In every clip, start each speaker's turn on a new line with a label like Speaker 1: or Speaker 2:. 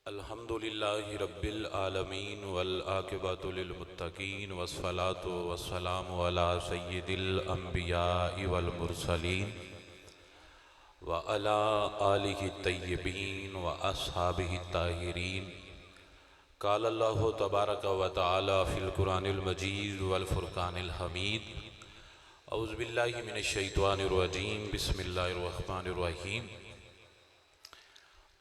Speaker 1: अल्हम्दुलिल्लाहि रब्बिल आलमीन वल आक़िबतु लिल मुत्तक़ीन वस्सलातु वस्सलामु अला सय्यिदिल अंबियाइ वल मुरसलीन व अला आलिहि तय्यबीन व अस्हाबिहि ताहिरीन। क़ाल अल्लाहु तबारक व तआला फ़िल क़ुरानिल मजीद वल फ़ुरक़ानिल हमीद। औज़ु बिल्लाहि मिनश शैतानिर रजीम। बिस्मिल्लाहिर रहमानिर रहीम।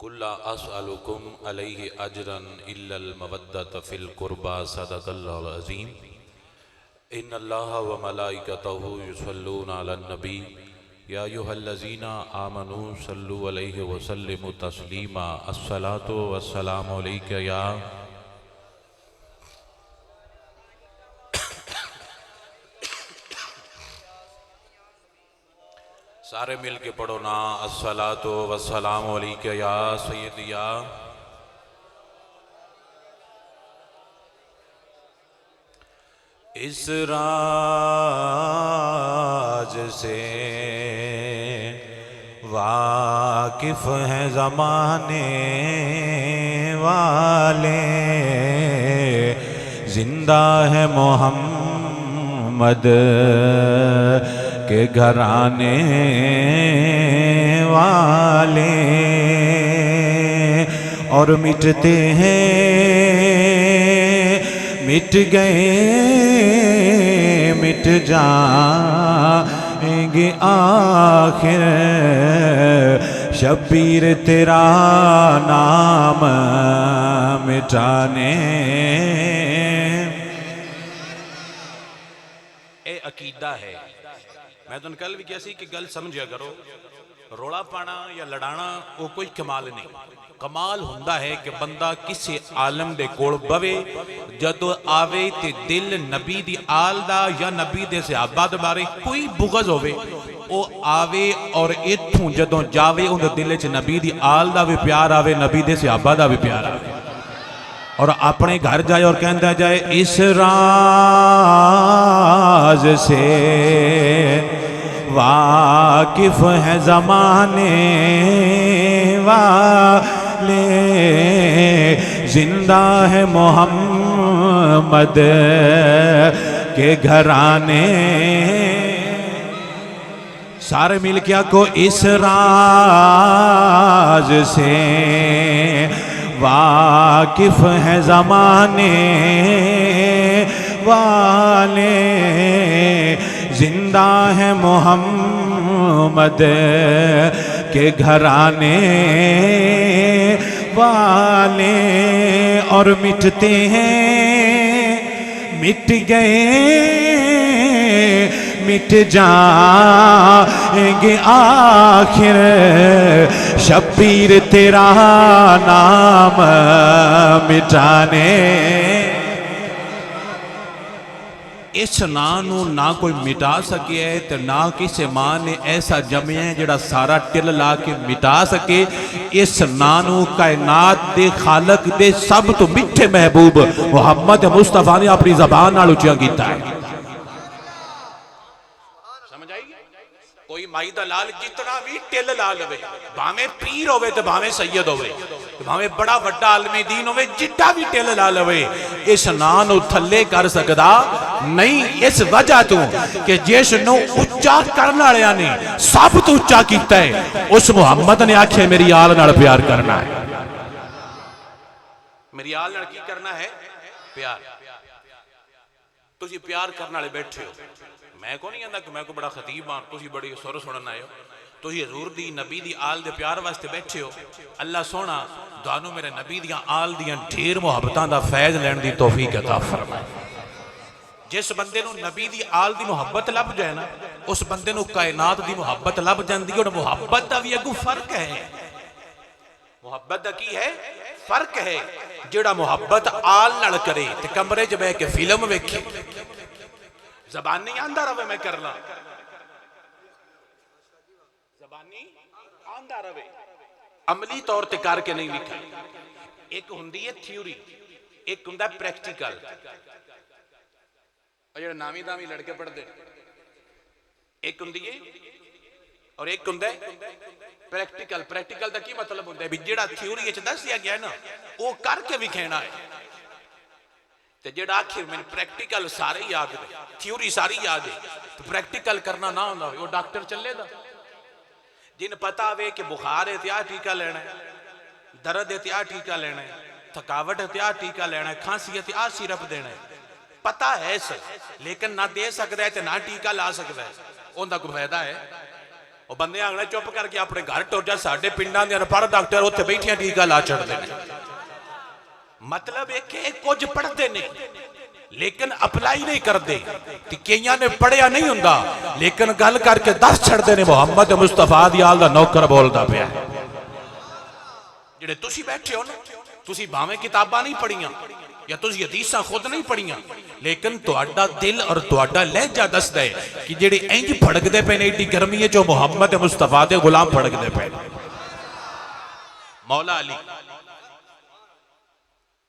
Speaker 1: कुल्ला अस्अलुकुम अलैहि अजरन इल्लल मवद्दत फ़िल क़ुरबा सदक़ल्लाहुल अज़ीम। इन्नल्लाहा व मलाइकतहु युसल्लूना अलन नबी या अय्युहल्लज़ीना आमनू सल्लु अलैहि व सल्लिमू तस्लीमा। अस्सलातु वस्सलामु अलैका या सारे मिल के पढ़ो ना। अस्सलातु वस्सलामु अलैका या सय्यदी या इस राज से वाकिफ है ज़माने वाले, जिंदा है मोहम्मद के घराने वाले और मिटते हैं मिट गए मिट जाएंगे आखिर, शब्बीर तेरा नाम मिटाने। ए अकीदा है। मैं तुम कल भी क्या सी कि गल समझिया करो, रोला पाना या लड़ाना वो कोई कमाल नहीं। कमाल हुंदा है कि बंदा किसी आलम दे कोल बवे, जदों आवे ते दिल नबी दी आल दा या नबी दे सहाबा दे बारे कोई बुग़ज़ होवे, वो आवे और इत्थों जदों जावे उहदे दिल च नबी दी आल दा भी प्यार आवे, नबी दे सहाबा दा भी प्यार आवे, और अपने घर जाए और कहता जाए इस राज से वाकिफ है ज़माने वाले, जिंदा है मोहम्मद के घराने। सारे मिल के को इस राज से वाकिफ है ज़माने वाले, जिंदा है मोहम्मद के घराने वाले और मिटते हैं मिट गए मिट जाएंगे आखिर, शब्बीर तेरा नाम मिटाने। इस नां नू ना कोई मिटा सके तो ना किसी मां ने ऐसा जमिया जिहड़ा सारा टिल ला के मिटा सके। इस नां नू कायनात दे खालक दे सब तो मिठे महबूब मुहम्मद मुस्तफा ने अपनी ज़बान नाल उच्चा कीता है। कोई माई दा लाल जितना भी टिल ला लवे, भावें पीर होवे ते भावें सैयद होवे, भावें बड़ा वड्डा आलमे दीन होवे, जिड्डा भी टिल ला लवे, इस नां नू थल्ले कर सकदा नहीं। इस वजह तो कि जिस नू उच्चा करने वालियां ने सब तो उच्चा कीता है, उस मुहम्मद ने आखे मेरी आल नाल प्यार करना है। मेरी आल नाल की करना है? प्यार। तुसी प्यार करने वाले बैठे हो, मैं को नहीं कहता कि मैं को बड़ा खतीब हाँ, तुसी बड़ी सुर सुनन आए हो, तुसी हजूर दी नबी दी आल दे प्यार वास्ते बैठे हो। अल्लाह सोना तुहानू मेरे नबी दियां आल दियां ढेर मुहब्बतां दा फैज़ लैण दी तौफीक अता फरमाए। जिस बंदे नू नबी दी आल दी मुहब्बत लभ जाए ना, उस बंदे नू कायनात दी मुहब्बत लभ जांदी है। और मुहब्बत दा भी अगू फर्क है। मुहब्बत दा की है? फर्क है। जिहड़ा मुहब्बत आल नाल करे ते कमरे च बैठ के फिल्म वेखे, ज़बानी आंदा रवे मैं करना, ज़बानी आंदा रवे, अमली तौर ते करके नहीं लिखा। एक हुंदी है थ्योरी, एक हुंदा प्रैक्टिकल। जो नामी दामी लड़के पढ़ते, एक होंगी है और एक हुंदा प्रैक्टिकल। प्रैक्टिकल का की मतलब होंगे भी जेड़ा थ्योरी दसिया गया ना वो करके विखेना है, तो जेड़ा आखिर मैंने प्रैक्टिकल सारे ही याद है, थ्योरी सारी याद है, तो प्रैक्टिकल करना ना होंदा वो डॉक्टर चलेगा। जिन पता वे कि बुखार है त्या टीका लेना है, दर्द है त्या टीका लेना है, थकावट है त्या टीका लेना है, खांसी है त्या सिरप देना है, पता है सर लेकिन ना दे सकता है तो ना टीका ला सकता है, उनका कोई फायदा है? वो बंदे आगना चुप करके अपने घर टुर जा, साडे पिंडां दे अनपढ़ डॉक्टर उत्थे बैठिया टीका ला छड़दे ने। मतलब एक कुछ पढ़ते ने लेकिन अप्लाई नहीं करते, कईयां ने पढ़िया नहीं हुंदा लेकिन गल करके दस छड़दे ने मुहम्मद मुस्तफा दी आल दा नौकर बोलदा पिया। जिहड़े तुसी बैठे हो ना, तुसी भावें किताबां नहीं पढ़ियां या तुसी हदीसां खुद नहीं पढ़ियां, लेकिन तुहाडा दिल और तुहाडा लहजा दसदा है कि जेड़े इंज फड़कदे पे ने एडी गर्मी है जो मुहम्मद मुस्तफा दे गुलाम फड़कदे पे। मौला अली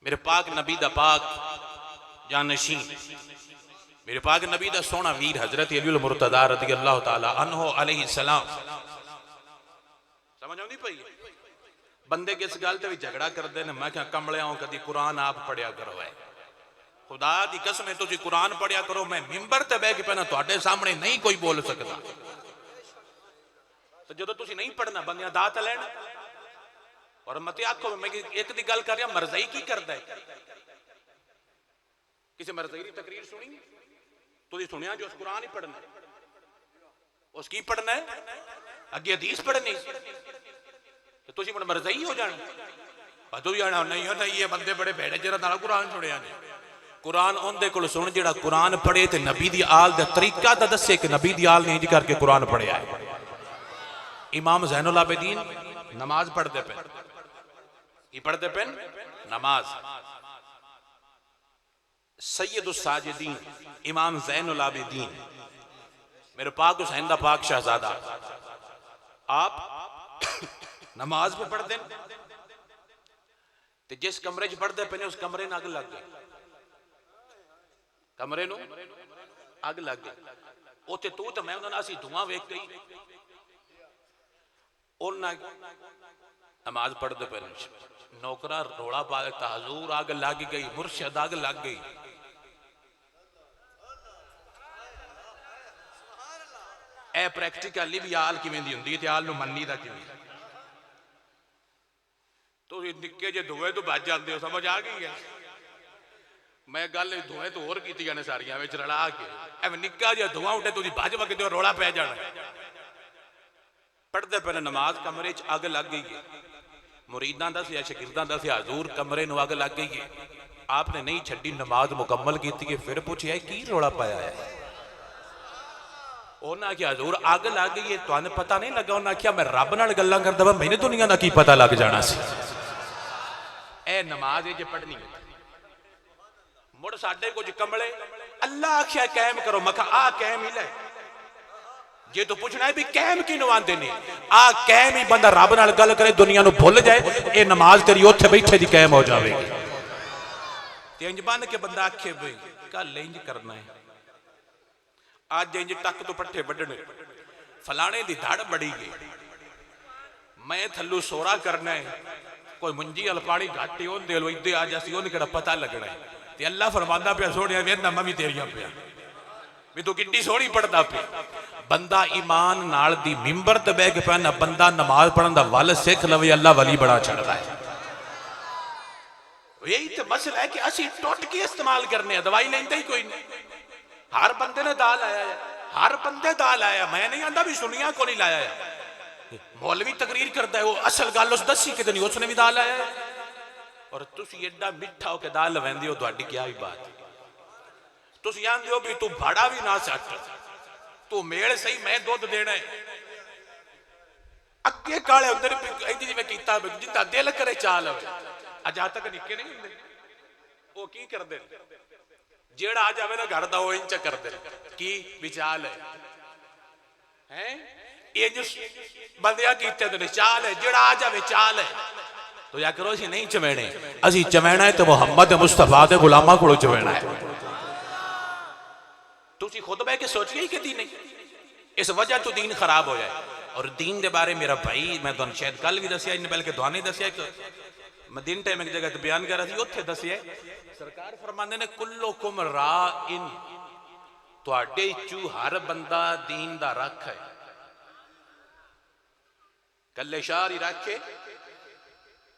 Speaker 1: मेरे पाक नबी दा पाक जानशीन, मेरे पाक नबी दा सोना वीर हजरत अली मुर्तदा रज़ी अल्लाह तआला अन्हु अलैहि सलाम। समझ आउंदी पई? बंदे किस गल ते भी झगड़ा करते हैं, मैं क्या कमलियां कदी कुरान आप पढ़िया करो है, खुदा दी कसम तुसी कुरान पढ़िया करो, मैं मिंबर ते बैठ के पहना तुहाडे सामने नहीं कोई बोल सकता। तो जो तुसी नहीं पढ़ना बंदियां दात लैन और मत आखो मैं एक दी गल कर रहा, मरज़ई की करदा है? किसी मरज़ई की तकरीर सुनी? तुसी सुनिया जो उस कुरान ही पढ़ना उसकी पढ़ना है, अगे हदीस पढ़नी, तो तुसी मुड़ मरज़ई हो जाना। तू जाना नहीं हो नहीं, ये बंदे बड़े भेड़े जरा नाल कुरान सुनिया ने। कुरान उनदे कोल सुन जेड़ा कुरान पढ़े ते नबी दी आल दा तरीका दा दसे कि नबी दी आल ने इंज करके कुरान पढ़िया है। इमाम ज़ैनुल आबिदीन नमाज पढ़ते पे, की पढ़ते पे? नमाज। सैयदुस साजिदीन इमाम ज़ैनुल आबिदीन मेरे पाक हुसैन दा पाक शहजादा, आप नमाज पे पढ़ते ते जिस कमरे च पढ़ते पे उस कमरे न अग लग गई, कमरे नू अग लग गई। उत्थे तू तो मैं उन्होंने धुआं वेख गई, नमाज पढ़ते पे नौकरा रोड़ा पा देता, हजूर अग लग गई, मुर्शद अग लग गई। ए प्रैक्टिकली भी आल किवें दी हुंदी ते आल नू मन्नी दा किवें? तो निक्के जे धुएं तो बच जाते हो, समझ आ गई है? मैं गल धुएं तो होर कीतियां ने सारियां विच रला के, निक्का जिहा धुआं उठे तुसीं भज वगदे हो, रोला पै जाना। पढ़ते पे नमाज, कमरे च अग लग गई है। मुरीदां दसिया शागिर्दां दसिया हजूर कमरे नू अग लग गई है। आपने नहीं छड्डी, नमाज मुकम्मल की, फिर पूछया की रोला पाया है? उन्हें आख्या हजूर अग लग गई है, तुहानू पता नहीं लगा? उन्हें आख्या मैं रब नाल गल्लां करदा वा, मैनूं दुनिया दा की पता लग जाना सी? ए नमाज जे पढ़नी मुड़ साडे कुछ कमले अल्लाह आख्या कायम करो, मैं आ कायम ही लै। जे तू पूछना है भी कायम किनू आंदे ने, आ कायम ही बंदा रब नाल गल करे दुनिया नू भुल जाए, ये नमाज तेरी उत्थे बैठे दी कायम हो जाएगी। ते इंज बन के बंदा आखे भाई कल इंज करना है, आज इंज टक तो पट्ठे वड्डने, फलाने दी धड़ बड़ी गई, मैं थल्लू सोरा करना है, कोई मुंजी अल पानी घाटी होंदे इदे आ जासी, उन्हें केड़ा पता लगना है। ते अल्लाह फरमांदा पिया सोहणिया वेंदा मैं भी तेरियां पिया भी तू कितनी सोहनी पढ़दा पिया। बंदा ईमान नाल दी मिंबर ते बैठ के पहना, बंदा नमाज पढ़न दा वल सिख लवे, अल्लाह वली बड़ा छड़दा है। यही तो मसला है कि असी टुट के इस्तेमाल करने, दवाई लेंदे ही कोई नहीं। हर बंदे ने दाल आया है, हर बंदे दाल आया, मैं नहीं आंदा भी सुनिया को नहीं लाया है। मौलवी तकरीर करता है, वो असल गल उस दसी कि नहीं, उसने भी दाल आया है। और तुसी एडा मिठा होकर दाल लवेंदे हो, तुहाडी क्या ही बात। तुसी आंदे हो भी तू भाड़ा भी ना सट, तू मेल सही, मैं दुध देना है। अगे काले अंदर जिवें कीता जिद्दां दिल करे चाल अजा तक निक्के नहीं हुंदे, वो की करदे जेड़ा आ जावे ना घर दा वो इंच करदे की विचाल है इंज बंदियां कीते ते चाल है, जेड़ा आ जावे चाल है। तो या करो नहीं चवेणे, असी चवेणा है तो मुहम्मद मुस्तफा दे गुलामां कोलों चवेणा है। तुसी खुद बह के सोचिए ही कि नहीं, इस वजह तो दीन खराब हो जाए। और दीन के बारे मेरा भाई मैं तुहानू शायद कल भी दसिया इन बल्कि तुहानू दसिया मैं दिन टाइम एक जगह बयान कर रहा उत्थे दसिया सरकार फरमांदे ने कुल्लुकुम राइन तुहाडे चू हर बंदा दीन दा रख है कल्ले शार ही रखे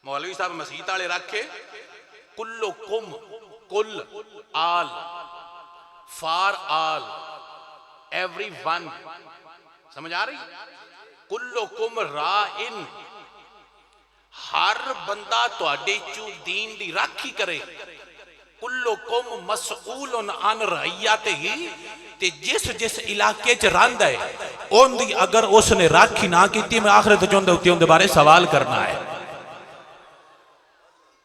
Speaker 1: मौलवी साहब मसीत वाले रखे कुल्लुकुम कुल आल फॉर आल एवरीवन समझ आ रही कुल्लुकुम राइन हर बंदा तुहाडे चू दीन दी राखी करे कुल्लुकुम मसऊलन अन रइयतिही ते जिस जिस इलाके च रहिंदा है उनदी अगर उसने राखी ना की मैं आखिरत च उनदे बारे सवाल करना है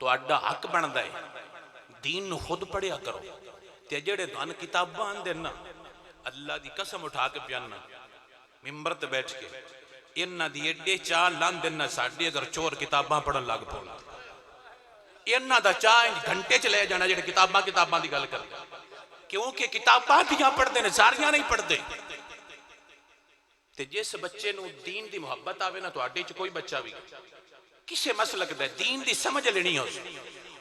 Speaker 1: तुहाडा हक बनता है दीन नूं खुद पढ़िया करो ते जेड़े तुहानू किताबां आंदे ना अल्लाह दी कसम उठा के पियाना मिंबर ते बैठ के इन्हां दी एडे चाह लांदे ना साडी अगर चोर किताबां पढ़न लग पौन इन्हां दा चाह घंटे च ले जाना जेड़े किताबां दी गल करदे क्योंकि किताबां दियां पढ़दे ने सारियां नहीं पढ़दे ते जिस बच्चे नूं दीन दी मुहब्बत आवे ना तुहाडे च कोई बच्चा भी किसे मसलक दा दीन दी समझ लेनी हो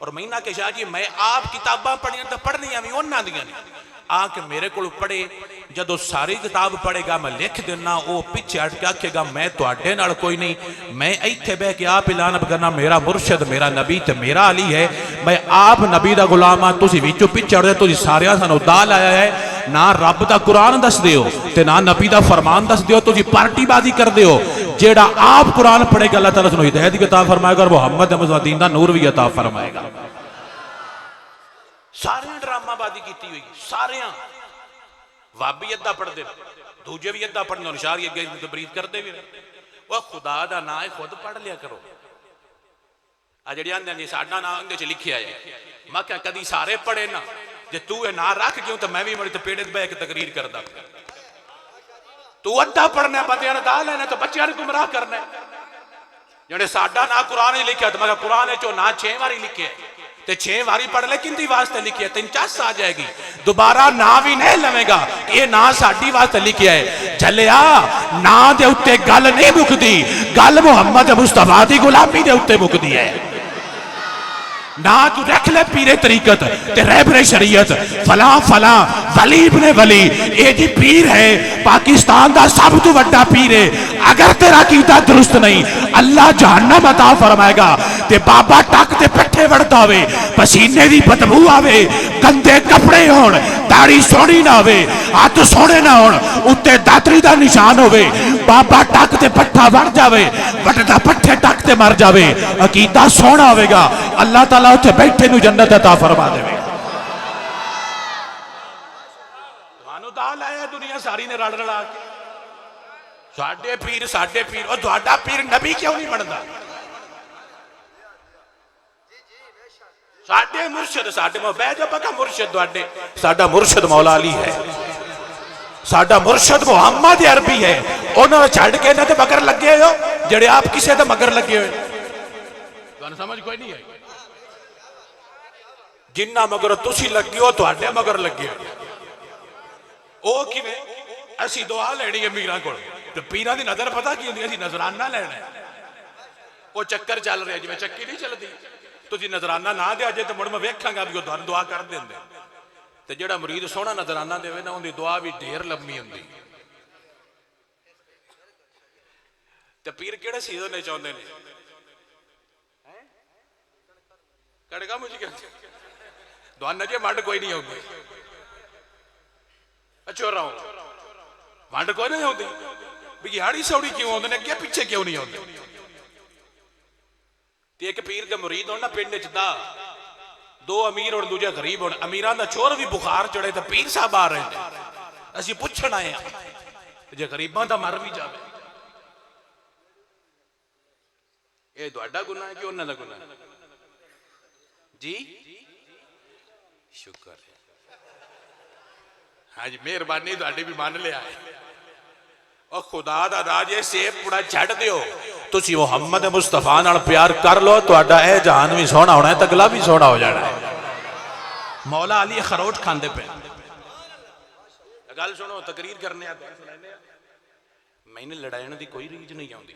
Speaker 1: और महीना के शाह जी मैं आप किताबां पढ़ियां तो पढ़नियां भी उन्हां दियां ने आके मेरे को पढ़े जदों सारी किताब पढ़ेगा मैं लिख देना वो पिछे हट के आखेगा मैं तुहाडे नाल कोई नहीं मैं इत्थे बह के आप ऐलान करना मेरा मुर्शद मेरा नबी ते मेरा अली है मैं आप नबी दा गुलाम हां तुसीं विचों पिछे हटदे तुसीं सारियां सानू दा लाया है ना रब दा कुरान दस दिओ ते ना नबी दा फरमान दस दिओ तुसीं पार्टीबाजी करदे हो जेड़ा आप कुरान पढ़ेगा अल्लाह ताला तुहानू हिदायत की अता फरमाएगा और मोहम्मद दीन दा नूर भी अता फरमाएगा सारे ड्रामाबाजी की हुई सारे वाबी अद्धा पढ़ते दूजे भी अद्धा पढ़ने निशार अगे तबरीद करते भी वो खुदा का ना है खुद पढ़ लिया करो आ जी आंदे साडा ना उहदे च लिखिया है मैं क्या कदी सारे पढ़े ना जे तू ये ना रख क्यों तो मैं भी बड़ी पेड़े बह के तकरीर करदा तू अद्धा पढ़ना बंदियां ने दा लेना तो बच्चों ने गुमराह करना जेड़े साडा ना कुरान लिखिया तो मैं कुरान चो ना 6 बारी लिखे ते 6 बारी पढ़ ले किंदी वास्ते लिखी है तेन चस आ जाएगी दोबारा ना भी नहीं लवेगा ये ना साडी वास्ते लिखिया है झलिया ना दे उत्ते गल नहीं मुकदी गल मुहम्मद मुस्तफा दी गुलामी दे उत्ते मुकदी है ना तू रख ले पीरे तरीकत ते रहबरे शरीयत फला फला वली इब्ने वली ये जी पीर है पाकिस्तान दा सब तो बड़ा पीर है अगर तेरा कीता दुरुस्त नहीं अल्लाह जहन्नम अता फरमाएगा ते बाबा टक ते पट्ठे वड़दा होवे पसीने दी बदबू आवे गंदे कपड़े होण दाढ़ी सोहनी ना होवे हाथ सोहने ना होण उत्ते दातरी दा निशान होवे बाबा टक ते पट्ठा वड़ जावे वटदा पट्ठे टक ते मर जावे अकीदा सोहना होवेगा अल्लाह ताला उत्थे बैठे नूं जन्नत अता फरमा देवे तुहानू दा लाया दुनिया सारी ने रल रला के साडे पीर और तुहाडा पीर नबी क्यों नहीं बनदा साडे मुर्शद साडे बह जाओ पक्का मुर्शद तुहाडे साडा मुर्शद मौला अली है साडा मुर्शद मुहम्मद अरबी है उन्होंने छड़ के इन्हां ते मगर लगे हो जेड़े आप किसे ते मगर लगे हो तुहानू समझ कोई नहीं है जिन्ना मगर तुसी लगे हो तुहाडे मगर लगे हो किवें असी दुआ लेनी है मीरां कोल ते पीरां दी नजर पता की हुंदी असी नजराना लेना वो चक्कर चल रहा जिवें चक्की नहीं चलती तुसी नजराना ना दे जे तो मुड़ मैं वेखांगा भी तुहानू दुआ कर देंदे ते जेड़ा मुरीद सोहना नजराना देवे ना उहदी दुआ भी ढेर लंबी हुंदी ते पीर किहड़े सीजन ने चाहुंदे ने कड़का मुझे क्या दुआन जे वंड कोई नहीं आउंदी अच्छा रहा वंड कोई नहीं आउंदी भी हाड़ी सौड़ी क्यों आउंदे ने अगे पिछे क्यों नहीं आउंदे ते एक पीर दे मुरीद होण ना पिंड च दा दो अमीर और दूजा गरीब होण अमीरां दा चोर भी बुखार चढ़े तो पीर साहब आ रहे हैं असीं पुछण आए जे गरीबां दा मर भी जावे ये तुहाडा गुनाह है कि उन्हां दा गुनाह है जी शुक्र है हाँ जी मेहरबानी तुहाडी भी मान लिया है और खुदा दा राज ये सेब पूरा छड़ दिओ तुसी मुहम्मद मुस्तफा नाल प्यार कर लो तुहाडा ए जहान भी सोहना होना है अगला भी सोहना हो जाना है मौला अली खरोट खांदे पे गल सुनो तकरीर करने मैंने लड़ाइण की कोई रीज नहीं आती,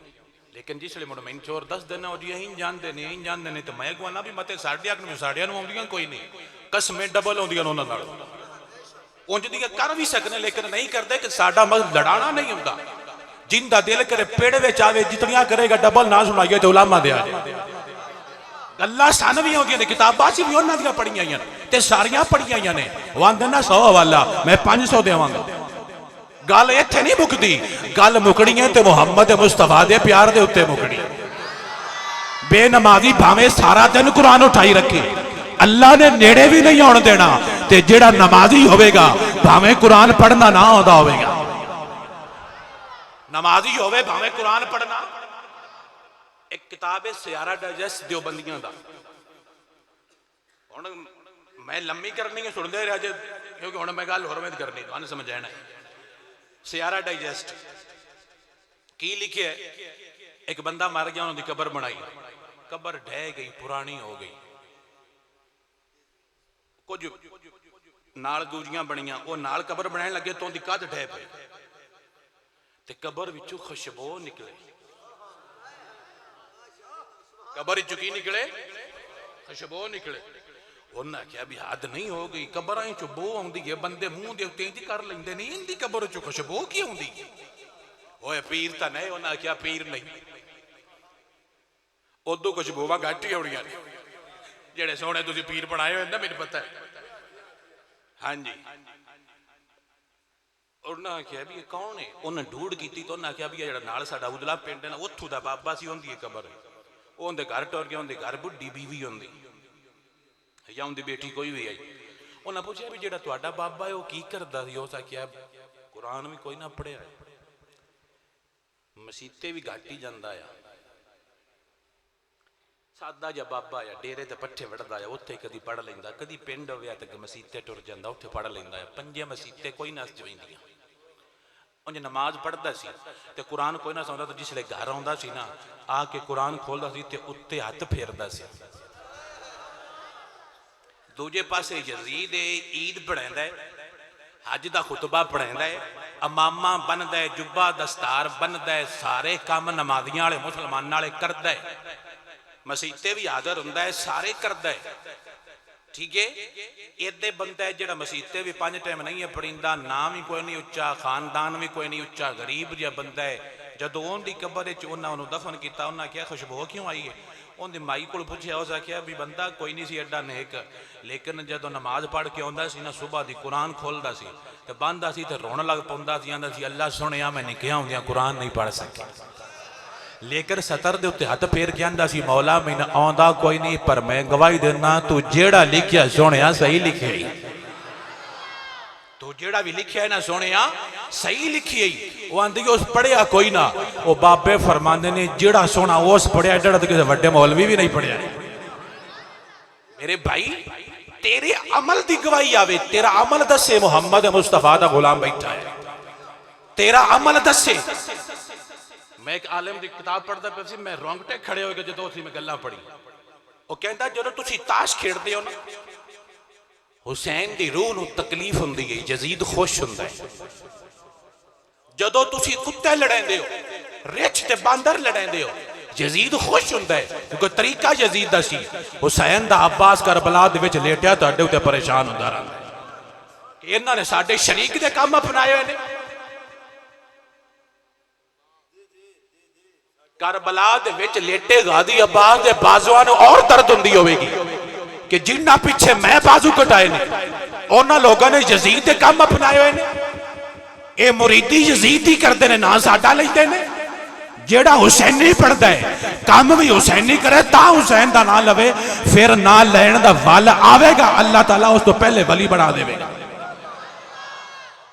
Speaker 1: लेकिन जिसले मुड़ मैंने चोर दस दिन जी अं जानते ने अं जानते ने, तो मैं कहना भी मत साढ़िया साढ़िया आदियाँ कोई नहीं, कसमें डबल आदियां उन्होंने उंज दी कर भी सकने, लेकिन नहीं करते कि साडा मकसद लड़ाना नहीं होता। जिंदा दिल करे पेड़ में आवे, जितनियां करेगा डबल ना सुनाइए तो उलामा दे गल्लां सन भी आउंदियां ने, किताबां च भी उन्हां दियां पढ़ियां आईयां ते सारियां पढ़ियां आईयां ने। वो आंदे ना 100 हवाला मैं 500 देवांगा। गल इत्थे नहीं मुकदी, गल मुकनी है ते मुहम्मद मुस्तफा दे प्यार दे उत्ते मुकनी। बेनमाजी भावें सारा दिन कुरान उठाई रखे, अल्लाह ने नेड़े भी नहीं आउण देना। ते जेड़ा नमाजी होवेगा भावें कुरान पढ़ना ना आउंदा होवेगा, नमाजी होवे भावें कुरान पढ़ना। एक किताब है सियारा डाइजेस्ट देवबंदियां दा, हुण मैं लम्मी करनी है सुनदे रह जे, क्योंकि हुण मैं गल होर में करनी तुहानूं समझाना है। सियारा डाइजेस्ट की लिखे है, एक बंदा मर गया, उन्होंने कबर बनाई, कबर ढह गई, पुरानी हो गई, कुछ नाल दूजियां बनियां, वो नाल कबर बनाने लगे तो उनकी कद ढह पई, ते कबर विचों खुशबू निकले। कबर विचों की निकले? खुशबू निकले। उन्हें आख्या भी हद नहीं हो गई, कबर चो बो आउंदी है, बंदे मुंह दे उत्ते इंज कर लेंदे नहीं, इनकी कबर चो खुशबू की आउंदी है? ओए पीर तां नहीं, उन्हें आख्या पीर नहीं, उदों खुशबूवां घट ही आउणियां ने, जेड़े सोहणे तुसीं पीर बनाए होए ना, मैनूं पता है। हाँ जी, उन्हें आख्या भी कौन है? उन्हें ढूंढ की तो उन्हें आख्या भी जेड़ा नाल साडा उदला पिंड है ना, उत्थों दा बाबा सी, उनकी कबर उनके घर टुर गया, उनके घर बुढ़ी बीवी होंदी या उनकी बेटी कोई भी आई। उन्हें पूछा भी जेड़ा तुहाडा बाबा है वो की करदा सी? उस आख्या कुरान भी कोई ना पढ़िया, मसीते भी घट ही जांदा है, सादा जा बाबा आ, डेरे ते पट्ठे वढ़दा है, उत्थे कदी पढ़ लैंदा, कदी पिंड होवे ते मसीते टुर जांदा, उत्थे पढ़ लैंदा है। पंजे मसीते कोई ना जवेंदियां, उंज नमाज पढ़दा सी ते कुरान कोई ना सुणदा, तो जिसले घर आउंदा सी ना, आके कुरान खोलदा सी ते उत्ते हथ फेरदा सी। दूजे पासे यजीद ईद पढ़ांदा है, हज दा खुतबा पढ़ांदा है, अमामा बनदा है, जुब्बा दस्तार बनदा है, सारे काम नमाजियां वाले मुसलमानां वाले करदा है, मसीते भी हाज़र हुंदा है, सारे करदा है। ठीक है, इदे बंदा है जिहड़ा मसीते भी 5 टाइम नहीं है पढ़ींदा, नाम ही कोई नहीं उच्चा, खानदान भी कोई नहीं उच्चा, गरीब जिहा बंदा है। जदों उनकी कबर विच उन्हां उहनूं दफन किया, उन्हां आख्या खुशबू क्यों आई है? उनकी माई को पुछया, उस आख्या भी बंदा कोई नहीं सी एडा नेक, लेकिन जदों नमाज पढ़ के आउंदा सी ना, सुबह दी कुरान खोलदा सी ते बंदा सी ते रोण लग पौंदा सी, आंदा सी अल्लाह सुनिया मैं निक्कियां होंदियां कुरान नहीं पढ़ सके, लेकिन सतर दे उत्ते हथ फेर के आंदा सी मौला मैनूं आउंदा कोई नहीं, पर मैं गवाही देना तू जेड़ा लिखिया सोहणिया सही लिखे, तू जेड़ा भी लिखिया है ना सोहणिया सही लिखी है। वो आंदी उस पढ़िया कोई ना, वो बाबे फरमांदे ने जेड़ा सोहना उस पढ़िया, जेड़ा तो किसी वड्डे मौलवी भी नहीं पढ़िया। मेरे भाई तेरे अमल की गवाही आवे, तेरा अमल दसे मुहम्मद मुस्तफा दा गुलाम बैठा है, तेरा अमल दसे। मैं एक आलिम की किताब पढ़ता पिया सी, मैं रोंगटे खड़े हो गए जो मैं गल्लां पढ़ी। वो कहता जो तुसी ताश खेडते हो ना, हुसैन की रूह नूं तकलीफ हुंदी है, यजीद खुश हुंदा है। जदों तुसी कुत्ते लड़ांदे हो, रिछ ते बांदर लड़ांदे हो, यजीद खुश हुंदा है, क्योंकि तरीका यजीद दा सी। हुसैन दा अब्बास करबला दे विच लेटिया तुहाडे उत्ते परेशान हुंदा रहिंदा, इन्हां ने साडे शरीक दे काम अपनाए होए ने। करबला दे विच लेटे गाजी अब्बास दे बाजुआं नूं और दर्द हुंदी होवेगी कि जिन्ना पीछे मैं बाजू कटाए ने, उन्हां लोगों ने यजीद दे काम अपनाए होए ने। ये मुरीदी यजीद ही करते ने, ना साडा लैंदे ने। जेड़ा हुसैनी पढ़दा है, काम भी हुसैनी करे, ता हुसैन दा नाम लवे, फिर ना लैण दा वल आवेगा, अल्लाह ताला उस तो पहले वली बना देवेगा।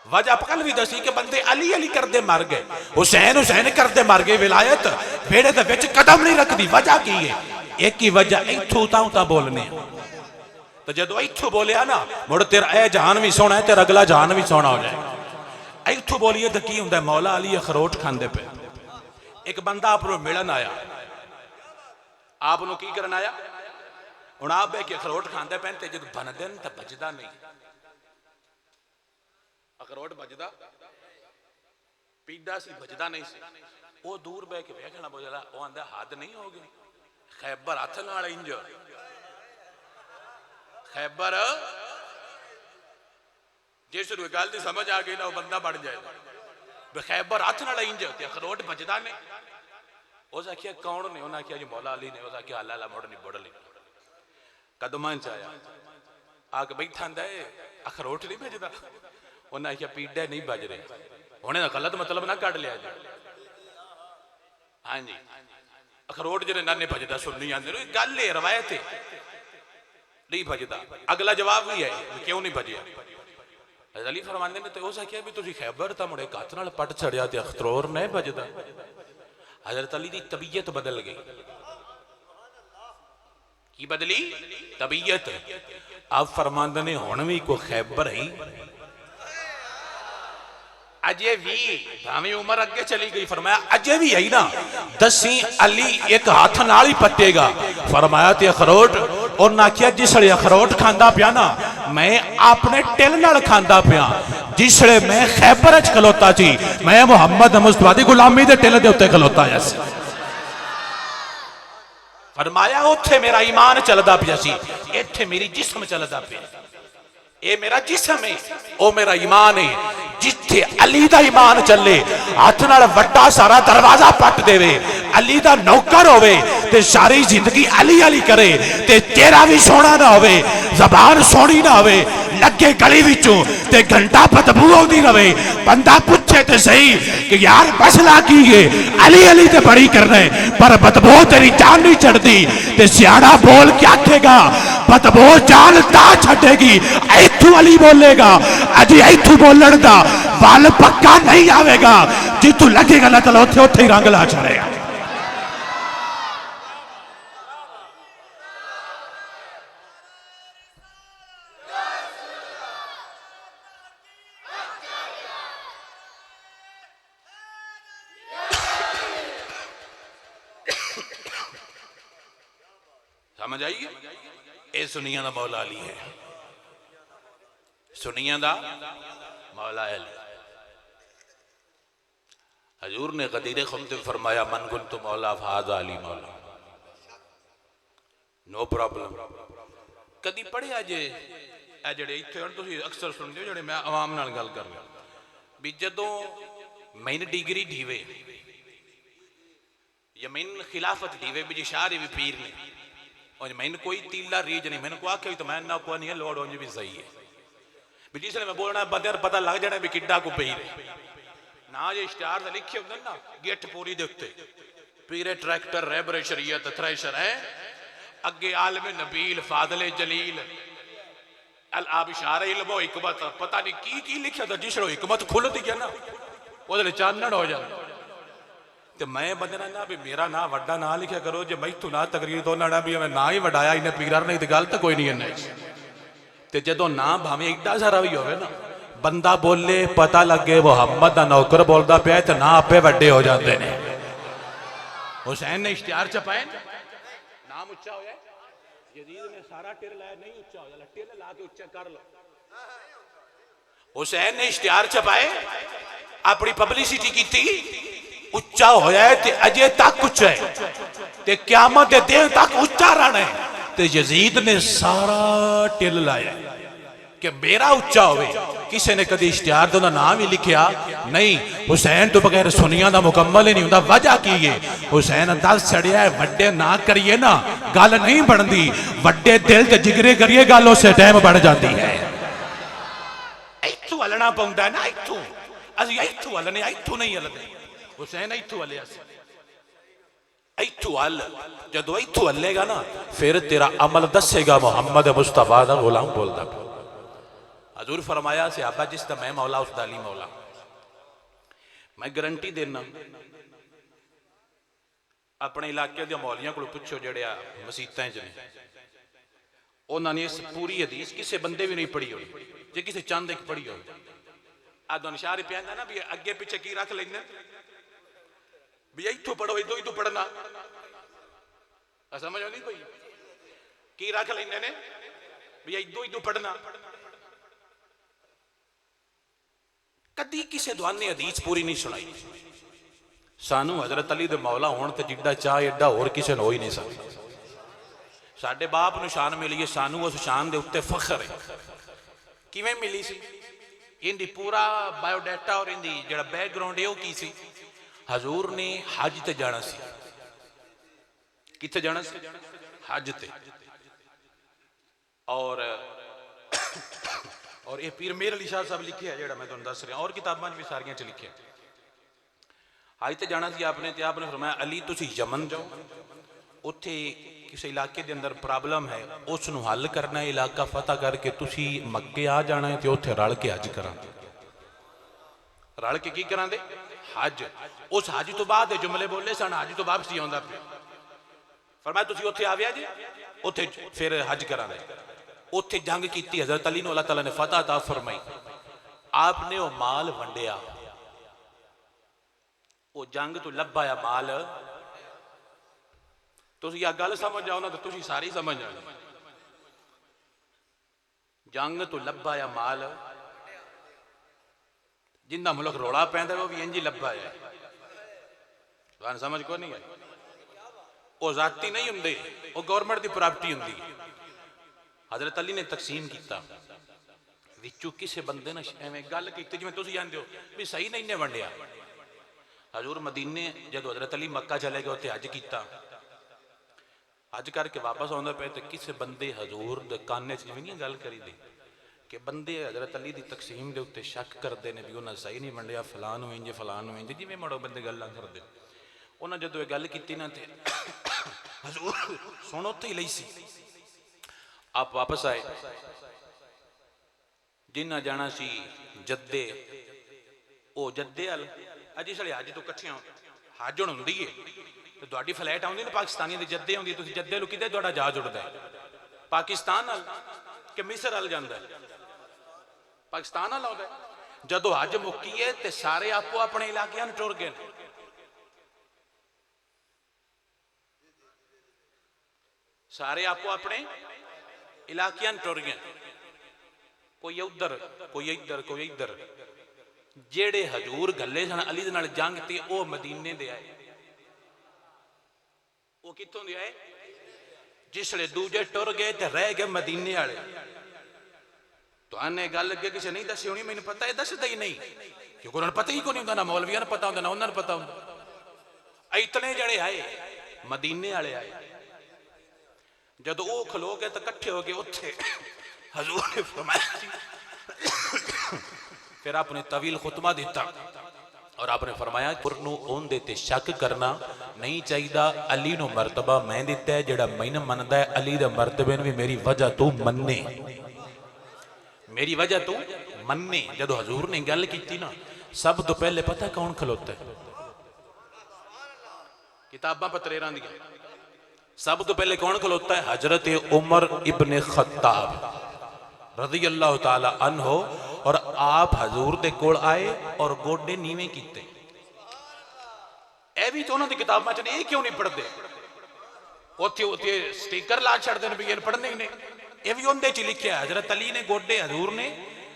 Speaker 1: वजह कल भी दसी कि बंदे अली अली करते मर गए, हुसैन हुसैन करते मर गए, विलायत बेड़े दे विच कदम नहीं रखती। वजह की है? एक ही वजह, इथों तां बोलने, तो जदों इथों बोलिया ना, मुड़ तेरा यह जहान भी सोना है, तेरा अगला जहान भी सोना हो जाएगा। इथों बोलिए तो की हुंदा? मौला अली अखरोट खांदे पे, एक बंदा आप मिलन आया, आप की करन आया, हुण आप बह के अखरोट खांदे पे, जो बनदे तो बजदा नहीं, अखरोट बजदा पीड़ा सी भजदा नहीं सी। वो दूर बह के वेखना बोला, वो आंदा हद नहीं हो गई, खैबर हथ नाल इंज, खैबर जिस गल की समझ आ गई ना वो बंदा बन जाएगा। खैबर हथ नाल इंज ते अखरोट भजदा ने। उस आखिया कौन ने? उन्हें आखिया जी मौला अली ने। उस आखिया अल्लाह अल्लाह मुड़ नहीं बुड़ ली। कदमां च आया आके बैठा आंदा अखरोट नहीं भजदा। उन्हें आखिया पीड़े नहीं बज रहे, उन्हें गलत मतलब ना कढ़ लिया जी। हाँ जी, अखरोट जिन्हें नाने भजदा सुननी आंदे गल है, रवायत है, नहीं भजदा। अगला जवाब भी है क्यों नहीं भजया। अली फरमाते ने तो उस आखिया भी तुसी खैबर तो मुड़े कत नाल पट चढ़िया ते अखरोट नहीं भजदा। हजरत अली की तबीयत बदल गई। की बदली? तबीयत। अब फरमाते ने हुण भी कोई खैबर है अजे भी, भावी उम्र अगे चली गई, फरमाया अजे भी है ना, दसी अली एक हाथ नाल ही पटेगा। फरमाया ते अखरोट। और ना आखिया जिसले अखरोट खांदा पिया ना मैं अपने टिल नाल खांदा पिया, जिसले मैं खैबर च खलोता सी मैं मुहम्मद मुस्तफा दी गुलामी दे टिल दे उत्ते खलोता आया सी। फरमाया उत्थे मेरा ईमान चलदा पिया सी, इत्थे मेरी जिस्म चलदा पिया। ये मेरा जिस्म है, ओ मेरा ईमान है। जिथे अली दा ईमान चले, हाथ नाल वड्डा सारा दरवाजा पट देवे, अली दा नौकर होवे ते सारी जिंदगी अली अली करे ते तेरा भी सोना ना होवे, जबान सोनी ना होवे, लगे गली विचों ते घंटा बदबू आउंदी रवे, बंदा पूछे ते सही कि यार मसला की है, अली अली ते बड़ी करना है पर बदबू तेरी जान नहीं चढ़ती। ते सियाड़ा बोल क्या आखेगा, बदबू जान ता छड़ेगी इथू अली बोलेगा। अजी इथू बोलन दा बल पक्का नहीं आवेगा, जितू लगेगा ना तला उथे उथे ही रंग ला छड़ेगा। समझ आइए, ये सुनिया दा मौला अली है, सुनिया दा मौला अली। हजूर ने गदीरे खुद फरमाया मन कुन तो मौला फाजा अली मौला, नो प्रॉब्लम। कदी पढ़िया जे जड़े इतने तुम अक्सर सुनते हो जो मैं आवाम नाल गल कर रहा भी जदों मैन डिग्री दीवे या मैन खिलाफत दीवे भी शारे भी पीर ने और मैंने कोई तीला रीज नहीं, मैंने को आख्या तो मैं ना को नहीं है लोड उंज भी सही है भी जिसने मैं बोलना बंदे पता लग जाना भी किड्डा को पीर ना जो इश्तिहार से लिखे होंगे ना गिट पूरी दे उत्ते पीरे ट्रैक्टर रहबरे शरीयत थ्रेशर है अगे आलम नबील फादले जलील अल आबिशार इल्म हिकमत पता नहीं की लिखा था जिसरो हिकमत खुलती है ना वो चानन हो जाता। तो मैं बंदे ना भी मेरा ना वड्डा ना लिखा करो जो मैथू ना तकरीर तो ना भी मैं ना ही वडाया इन्हें पीरा नहीं तो गल तो कोई नहीं है। तो जो ना भावे एडा सारा भी होवे ना बंदा बोले पता लगे मुहम्मद दा नौकर बोलता पिया तो ना आपे वड्डे हो जाते हैं। हुसैन ने इश्तिहार छपाए नाम उच्चा होया, यजीद ने सारा टिर लाया नहीं उच्चा हो जाला, टिर ला के उच्चा कर लो। हुसैन ने इश्तिहार छपाए अपनी पब्लिसिटी की थी उच्चा होया है ते अजे तक उच्चा है ते क़यामत दे दिन तक उच्चा रहना है। ते यजीद ने सारा टिल लाया कि मेरा उच्चा होवे। किसी ने कभी इश्तिहार दा नाम ही लिखा नहीं। हुसैन तो बगैर सुनिया दा मुकम्मल ही नहीं होंदा। वजह की है हुसैन दस छड़िया है वड्डे ना करिए ना गल नहीं बनती, वड्डे दिल ते जिगरे करिए गल उस टाइम बन जाती है। इथों हलना पौंदा है ना, इथों असीं इथों हलने इथों नहीं हलदे। हुसैन इथों हलिया इथों हल जो इथों हलेगा ना फिर तेरा अमल दसेगा मुहम्मद मुस्तफा दा गुलाम बोलदा। हजूर फरमाया सहाबा जिसका मैं मौला उसदा अली मौला। मैं गारंटी देना अपने इलाके के मौलियां को पुछो जेड़े मसीतां च ने उन्होंने इस पूरी हदीस किसी बंदे भी नहीं पढ़ी होनी, जे किसी चंद एक पढ़ी हो आदो निशार पे ना भी अगे पिछे की रख लेंगे भी इथों पढ़ो इधो इधो पढ़ना समझ नहीं कोई की रख लेंगे ने भी इधो इधो पढ़ना। कदी किसी दुआने हदीस पूरी नहीं सुनाई। सानू हजरत अली दे मौला होने ते जिड्डा चाह एडा होर किसी ने हो ही नहीं सकता। साडे बाप नूं शान मिली है, सानू उस शान दे उत्ते फख्र है। किवें मिली सी? इनकी पूरा बायोडाटा और इनकी जिहड़ा बैकग्राउंड है वो की सी? हजूर ने हज ते जाना सी। कित्थे जाना सी? हज ते। और ये पीर मेर अली शाह साहब लिखे है, जिहड़ा मैं तुहानूं दस रहा, और किताबां भी सारियां च लिखे। हज ते जाना सी आपने, ते आपने फरमाया अली तुसी यमन जाओ, उत्थे किसी इलाके के अंदर प्रॉब्लम है, उसनूं हल करना है, इलाका फतह करके तुसी मक्के आ जाना है, तो उत्थे रल के हज करा। रल के की करा दे? हज। उस हज तो बाद जुमले बोले सन, हज तो वापसी आउंदा पिया। फरमाया तुसी उत्थे आविया जी, उत्थे फिर हज करा दे। उत्थे जंग की हजरत अली नूं अल्लाह ताला ने फतह अता फरमाई। आपने वो माल वंडिया, वो जंग तो लभाया माल। तुसी आ गल समझ जाओ ना तो तुसी सारी समझ जाओ। जंग तो लभाया माल, जिन्ना मुल्क रौला पैंदा वो भी इंज ही लभाया। तुहानूं समझ को नहीं है? वो जाती नहीं हुंदे, वो गवर्नमेंट की प्रॉपर्टी हुंदी। हजरत अली ने तकसीम किया, विचों किसी बंदे ने एवें गल की जिवें तुसीं जानदे हो भी सही नहीं ने वंडिया। हजूर मदीने जदों हजरत अली मक्का चले गए, उत्थे हज किया। हज करके वापस आउंदे पे तो किसी बंदे हजूर दे काने च जिवें नहीं गल करी दी कि बंदे हजरत अली की तकसीम के उत्ते शक करते हैं भी उन्हें सही नहीं वंडिया, फलान इंज फलान इंज, जिवें मड़ो बंदे गल्लां करदे। उन्हें जदों यह गल की ना, तो हजूर सुन उत्थे ही लई सी। आप वापस आए, जिन्ना जाना सी जद्दे, वो जद्दे अल अज साढ़े हज तो कट्ठियां हज हुण हुंदी है, तो तुहाडी फ्लाइट आउंदी ना पाकिस्तानी दी जद्दे आउंदी, तुसीं जद्दे लुकी दे तुहाडा जहाज उड़दा है पाकिस्तान अल कि मिस्र अल जांदा है? पाकिस्तान अल आउंदा है। जदों हज मुक्की है ते सारे आपो अपने इलाकिਆਂ ਨੂੰ टुर गए। सारे आपो अपने इलाकिਆਂ ਨੂੰ टुर गए, कोई उधर कोई इधर कोई इधर। जेड़े हजूर गले सन अली दे नाल जंग ते ओ मदीने दे आए। वो कित्थों दे आए? जिसले दूजे टुर गए तो रह गए मदीने वाले। तो आने गल अगे किसी नहीं दसी होनी, मैंने पता है दसदा ही नहीं, क्योंकि उन्होंने पता ही कोई नहीं होंदा, ना मौलवियां ने पता होंदा ना उन्होंने पता होंदा। इतने जड़े आए मदीने वाले आए, जदों वो खलो गए तो कट्ठे हो गए उत्थे हजूर ने फरमाया। फिर आपने तवील खुतबा दिता और आपने फरमाया ओंदे ते शक करना नहीं चाहिए। अली नूं मरतबा मैं दिता है, जिहड़ा मैनूं मनदा है अली दे मरतबे नूं भी मेरी वजह तू मन्ने, मेरी वजह तू मन्ने। जदों हजूर ने गल की ना, सब तो पहले पता कौन खलोता है? किताबां पत्रेरां दी सब तो पहले कौन खलोता है? हजरत उमर इब्ने खत्ताब रज़ी अल्लाह ताला अन्हो। और आप हजूर दे कोल आए और गोडे नीवे कीते। ए भी तो उन्होंने किताबां च ने, क्यों नहीं पढ़ते? उत्थे उत्थे स्टिकर ला छड़दे ने भी इन्हें पढ़ने ही नहीं। ये भी उनदे च लिखिया, हजरत अली ने गोडे, हजूर ने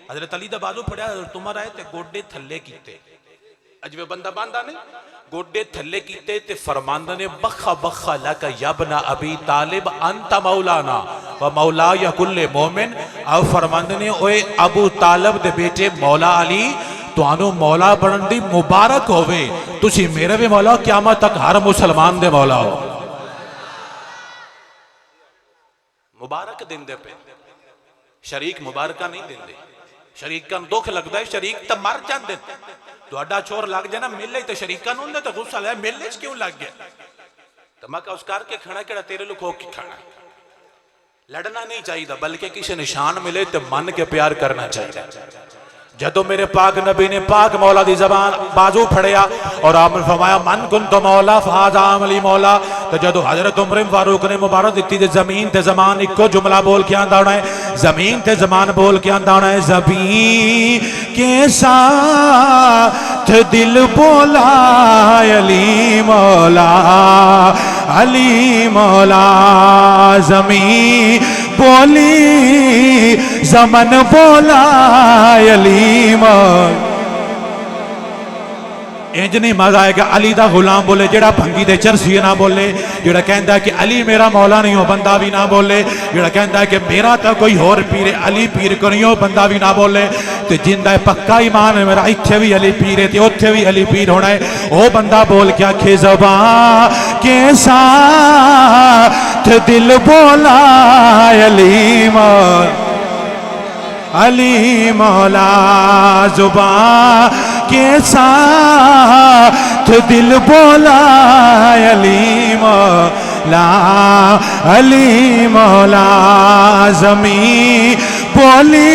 Speaker 1: हजरत अली दा बाजू फड़िया, हजरत उमर आए ते गोडे थल्ले कीते। अजवे बंदा बांधा ने गोडे थल्ले कीते ते फरमांदा ने बखा बखा लक यबना अबी तालिब अंत मौलाना व मौला या कुल्ले मोमिन। अब फरमांदा ने ओए अबू तालिब दे बेटे मौला अली, तुहानू मौला बनन दी मुबारक होवे, तुसी मेरे भी मौला, क़यामत तक हर मुसलमान दे मौला हो। मुबारक देंदे पे, शरीक मुबारक नहीं देंदे। शरीकां नूं दुख लगदा है, शरीक तो मर जांदे। तुहाडा चोर लग जाए ना मेले तो शरीकां नूं तो गुस्सा लगा, मेले च क्यों लग गया? तो मैं उस करके खाना केड़ा तेरे लोग हो के खाना। लड़ना नहीं चाहिए, बल्कि किसी निशान मिले तो मन के प्यार करना चाहिए। जदों मेरे पाक नबी ने पाक मौला दी जबान बाजू फड़िया और आपने फरमाया मन कुन तो मौला फाजा अमली मौला। तो जदों हजरत उमर फारूक ने मुबारक दी ते जमीन ते जमान इको जुमला बोल के आंदा होना है, जमीन ते जमान बोल के आंदा होना है, ज़मीन के साथ दिल बोला अली मौला, अली मौला। जमीन बोली जमन बोला अली मौला।
Speaker 2: इंज नहीं मजा आएगा अली दा गुलाम बोले, जेड़ा भंगी दे चरसी ना बोले, जेड़ा कहता है कि अली मेरा मौला नहीं हो बंदा भी ना बोले, जेड़ा कहता है कि मेरा तो कोई होर पीर है अली पीर को नहीं हो बंदा भी ना बोले, तो जिंदा पक्का ईमान है मेरा इत्थे भी अली पीर है तो उत्थे भी अली पीर होना है, वो बंदा बोल के आखे ज़बान के साथ दिल बोला अली मौला, अली मौला जुबान के साथ दिल बोला अली मौला, अली मौला ज़मीं बोली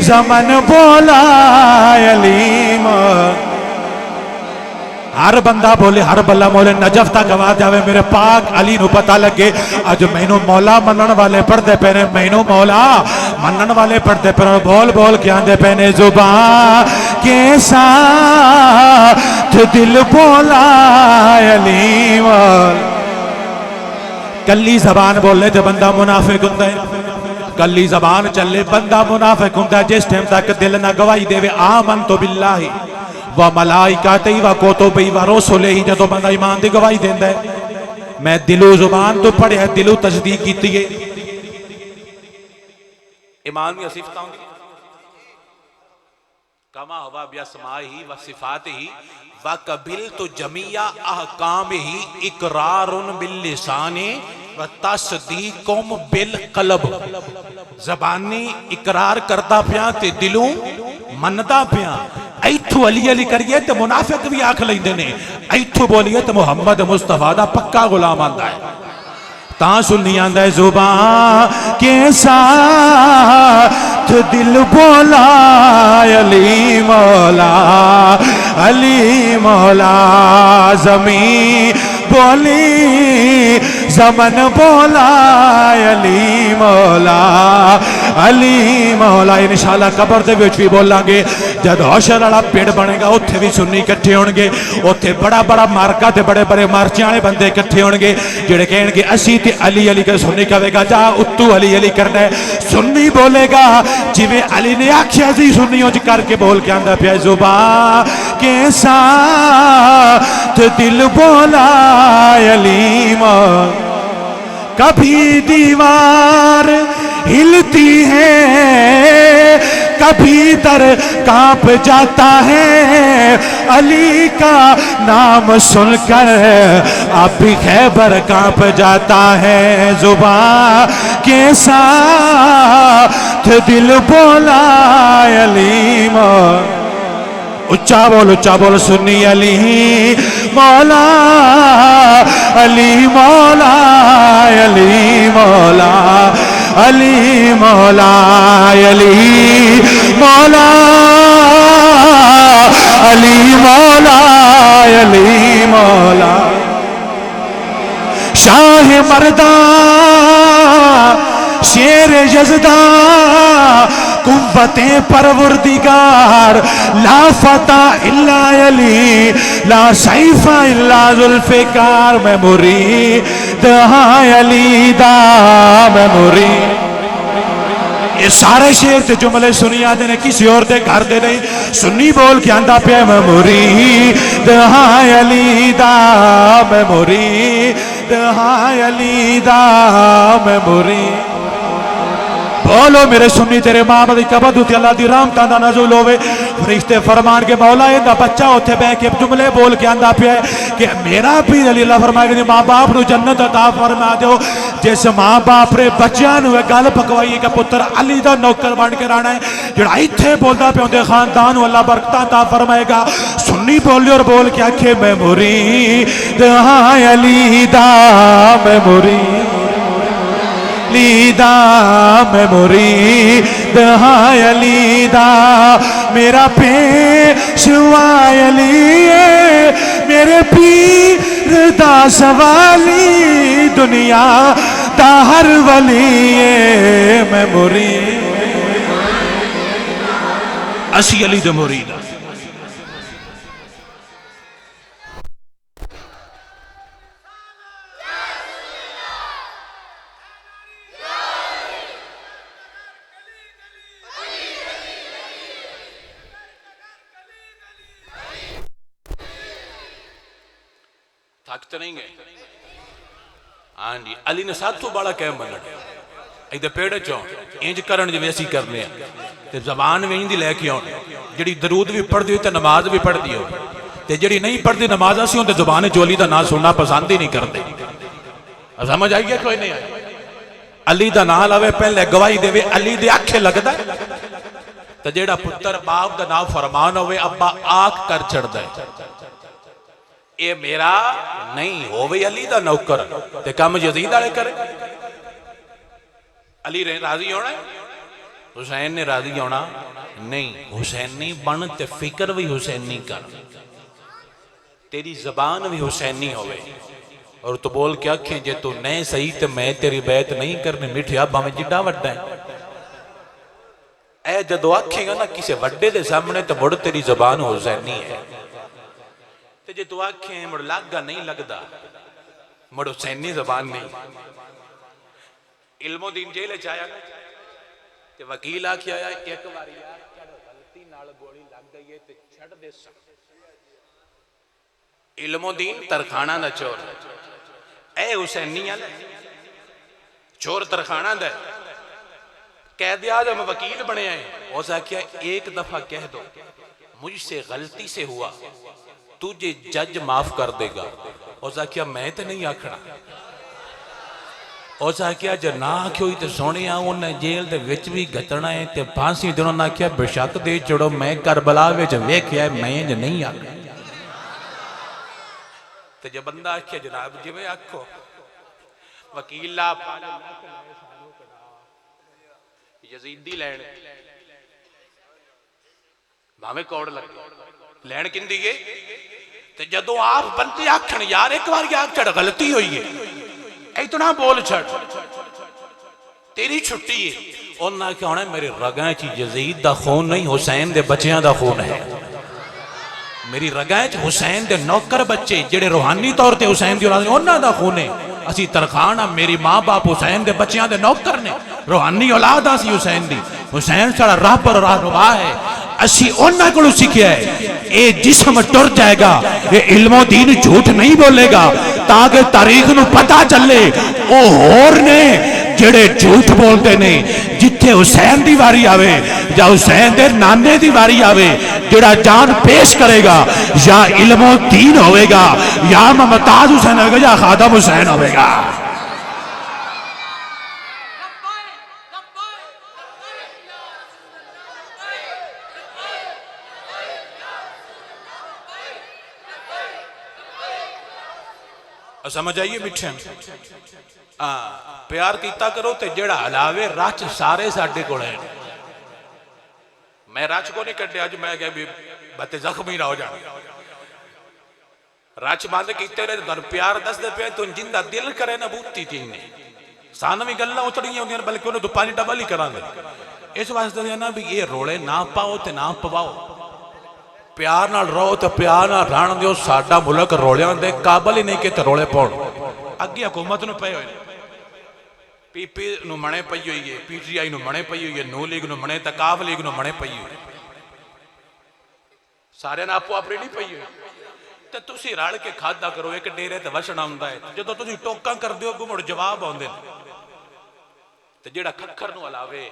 Speaker 2: ज़मन बोला अली मौला। हर बंदा बोले हर बल्ला मोले नजफ तक आवाज जावे मेरे पाक अली नू पता लगे अज मैनू मौला मनन वाले पढ़ते पे ने, मैनू मौला मनन वाले पढ़ते पे बोल बोल के आंदे पे ने जुबान के साथ दिल बोला अली मौला। कली जबान बोले तो बंदा मुनाफिक हुंदा है, कली जबान चले बंदा मुनाफिक हुंदा है जिस टाइम तक दिल ना गवाही देवे आमन तो बिल्लाही व मलाइकातिही व कुतुबिही व रुसुलिही, जो बंदा ईमान की गवाही देंदा है मैं दिलो जुबान तो पढ़िया दिलो तस्दीक की है।
Speaker 1: ईमान दी सिफतां कमा हवा बिअस्माइही व सिफातिही व कबिलतु जमीया अहकामिही इकरारुन बिल लिसानी व तस्दीकुम बिल कल्ब। ज़बानी इकरार करता पिया ते दिलों मनदा पिया। इथों अली अली करिए तो मुनाफिक भी आख लेंदे ने, इथों बोलिए तो मुहम्मद मुस्तफा दा पक्का गुलाम आंदा है। ता सुनी आंदा है जुबान के साथ दिल बोला अली मौला, अली मौला ज़मीं बोली ज़मन बोला अली मौला, अली मौला। इंशाअल्लाह कबर दे विच भी बोलांगे जब हशर वाला पेड़ बनेगा उत्थे भी सुन्नी इकट्ठे होणगे, उत्थे बड़ा बड़ा मार्का ते बड़े बड़े मार्चे वाले बंदे इकट्ठे होणगे जेड़े कहेंगे असी ते अली अली कर। सुन्नी कहेगा जा उत्तू अली अली करना है, सुन्नी बोलेगा जिवें अली ने आख्या सी सुन्नियों च करके बोल के आंदा पिया जुबान के साथ दिल बोला अली मौला। कभी दीवार हिलती है कभी दर कांप जाता है, अली का नाम सुनकर अब भी खैबर कांप जाता है। जुबान के साथ दिल बोला अली मौला। उच्चा बोल सुन्नी अली मौला, अली मौला, अली मौला, अली मौला, अली मौला, अली मौला, अली मौला। शाह मर्दा शेर यज़दा कुव्वतें परवरदिगार, ला फता इल्ला अली, ला सैफा इल्ला जुल्फ़िकार। मैं मुरीद हाँ अली दा, मैं मुरीद। ये सारे शेर ते जुमले सुनी आते ने किसी और दे घर दे नहीं, सुन्नी बोल के आंदा पिया मैं मुरीद हाँ अली दा, मैं मुरीद हाँ अली दा, मैं मुरीद। बोलो मेरे सुन्नी तेरे मां दी कबर उत्ते अल्लाह दी रहमतां दा नज़ुल होवे। फरिश्ते फरमान के मौला इहदा बच्चा उत्थे बैठ के जुमले बोल के आंदा पिया कि मेरा पीर अली अल्लाह फरमाए कि मां बाप नूं जन्नत अता फरमा दो। जिस मां बाप रे बच्चों नूं गल पकवाई कि पुत्र अली दा नौकर बन के रहना है, जिहड़ा इत्थे बोलदा पिया उहदे खानदान नूं अल्लाह बरकतां अता फरमाएगा। सुन्नी बोले और बोल के आखे मैं मुरीद हाँ अली दा, मैं मुरीद लीदा, मैं मुरीद हाँ अली दा। मेरा पेशवा अली मेरे पीर दा सवाली, दुनिया दा हर वली मैं मुरीद, असी अली दे मुरीद। थक तो नहीं गए? हाँ जी, अली ने सब तो बड़ा क्या मनना इधर पेड़ चो इंज करन जिवें असीं करने ते जबान भी इंज दी लैके आउण जिहड़ी दरूद भी पढ़दी हो ते नमाज भी पढ़दी हो ते जिहड़ी नहीं पढ़दी नमाज असीं उहदे जुबान चोली दा नाम सुनना पसंद ही नहीं करते। समझ आई है कोई नहीं आई? अली दा नाम लवे पहले गवाही देवे अली दे आखे लगदा ते जेड़ा पुत्र बाप दा नाम फरमान होवे अब्बा आख कर छड़दा है ये मेरा नहीं होवे अली दा नौकर ते काम यजीद वाले करे। अली ने राजी होना हुसैन ने राजी होना नहीं, हुसैनी बन ते फिक्र भी हुसैनी कर, तेरी जबान भी हुसैनी होवे और तू बोल के आखे जे तू नहीं सही तो मैं तेरी बैत नहीं करनी मिठिया भावें जिड्डा वड्डा है। ए जदों आखेगा ना किसी वड्डे दे सामने तो मुड़ तेरी जबान हुसैनी है ते जे तू आखे मुड़ लागा नहीं लगदा मुड़ हुसैनी जबान नहीं। इल्मो दीन जेल च आया ते वकील आखिया एक बार यार गलती नाल गोली लग गई है ते छड़ दे सन। इल्मो दीन तरखाना दा चोर ए हुसैनी चोर तरखाना दा कैद आजम वकील बने आए। उस आखिया एक दफा कह दो मुझसे गलती से हुआ तुझे जज माफ कर देगा। उस आखिया मैं तो नहीं आखना। उस आखिया जो ना आख्यो तो सोने उन्हें जेल दे विच भी गतना है ते फांसी देना। उन्हें आख्या बेशक दे चढ़ो मैं करबला विच वेख्या मैं इंज नहीं आखना। ते जो बंदा आख्या जनाब जिवें आखो वकीला यजीदी लैन भावें कौड़ लगे लैन किंदी गए ते जदों आप बंदे आखन यार एक बार आख छड़ गलती हुई है इतना बोल छड़ तेरी छुट्टी है। उन्हें क्या होना मेरे रगां च यजीद दा खून नहीं हुसैन दे बच्चियां दा खून है। मेरी रगां च हुसैन दे नौकर बच्चे जेड़े रूहानी तौर ते हुसैन दी औलाद ने उन्हां दा खून है। असी तरखान मेरी मां बाप हुसैन दे बच्चियां दे नौकर ने रूहानी औलाद असी हुसैन दी। हुसैन साडा राह पर रहनुमा है। असी उन्हां कोलों सीखिया है ये जिस्म टुर जाएगा ये इल्मो दीन झूठ नहीं बोलेगा ताकि तारीख नूं पता चले ओ होर ने जेड़े झूठ बोलते ने। जिथे हुसैन दी वारी आवे या हुसैन दे नाने दी वारी आवे जेड़ा जान पेश करेगा या इल्मो दीन होवेगा या मुमताज हुसैन होवेगा या खादम हुसैन होवेगा। समझ आइए मिठे प्यार किया करो तो जेड़ा हलावे रच सारे साडे कोल है। मैं रच को नहीं कटे अज मैं क्या भी बते जख्मी ना हो जाए रच बंद किते रहे तुम प्यार दसदे पे तुम जिंदा दिल करे ना बूती थी सान भी गल्लां उतरियां होंदियां बल्कि उन्हें तो पानी डबल ही करांगे। इस वास्ते ना भी ये रोले ना पाओ ते ना पवाओ प्यार नाल रहो तो प्यार नाल रहन दिओ। साडा मुल्क रोलियां दे काबल ही नहीं कि रोले पाउण। अगे हुकूमत नूं पए होए पीपी नूं मणे पई हुई है पीटीआई नूं मणे पई हुई है नू लीग नूं मणे ते काफ लीग नूं मणे पई हुई सारे ने आपो अपनी नहीं पई हुई ते तुसीं रल के खादा करो। एक डेरे ते वसना हुंदा है जदों तुसीं टोकां करदे हो मुड़ जवाब आउंदे ने ते जेड़ा खक्खर नूं हलावे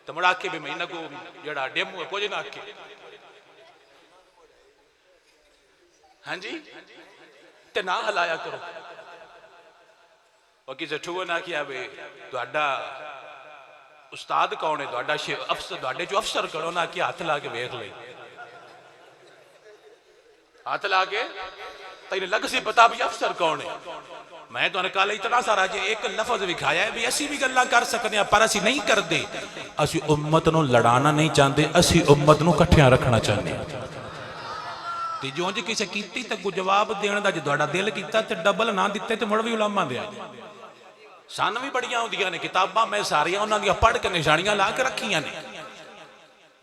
Speaker 1: ते मुड़ आखे भी मैं को जेड़ा डेमू है कुछ ना आखे। हाँ जी ते ना हलाया करो। और किसी ठुआ ना किया वे तुहाडा उस्ताद कौन है तुहाडा अफसर तुहाडे जो अफसर करो ना कि हाथ ला के वेख ले हाथ ला के तेन लग सी पता भी अफसर कौन है। मैं तुहानू कल इतना सारा जे एक लफज विखाया है भी असी भी गल्लां कर सकते हैं पर असी नहीं करते। असी उम्मत नूं लड़ाना नहीं चाहते असी उम्मत नूं इकट्ठियां रखना चाहते हैं। ते जो जी किसी कीती ते कोई जवाब देने का जो तुहाडा दिल कीता ते डबल ना दिते ते मुड़ भी उलामा दे सन भी बड़ियां होंदियां ने किताबां मैं सारियां उन्हां दियां पढ़ के निशानियां ला के रखियां ने।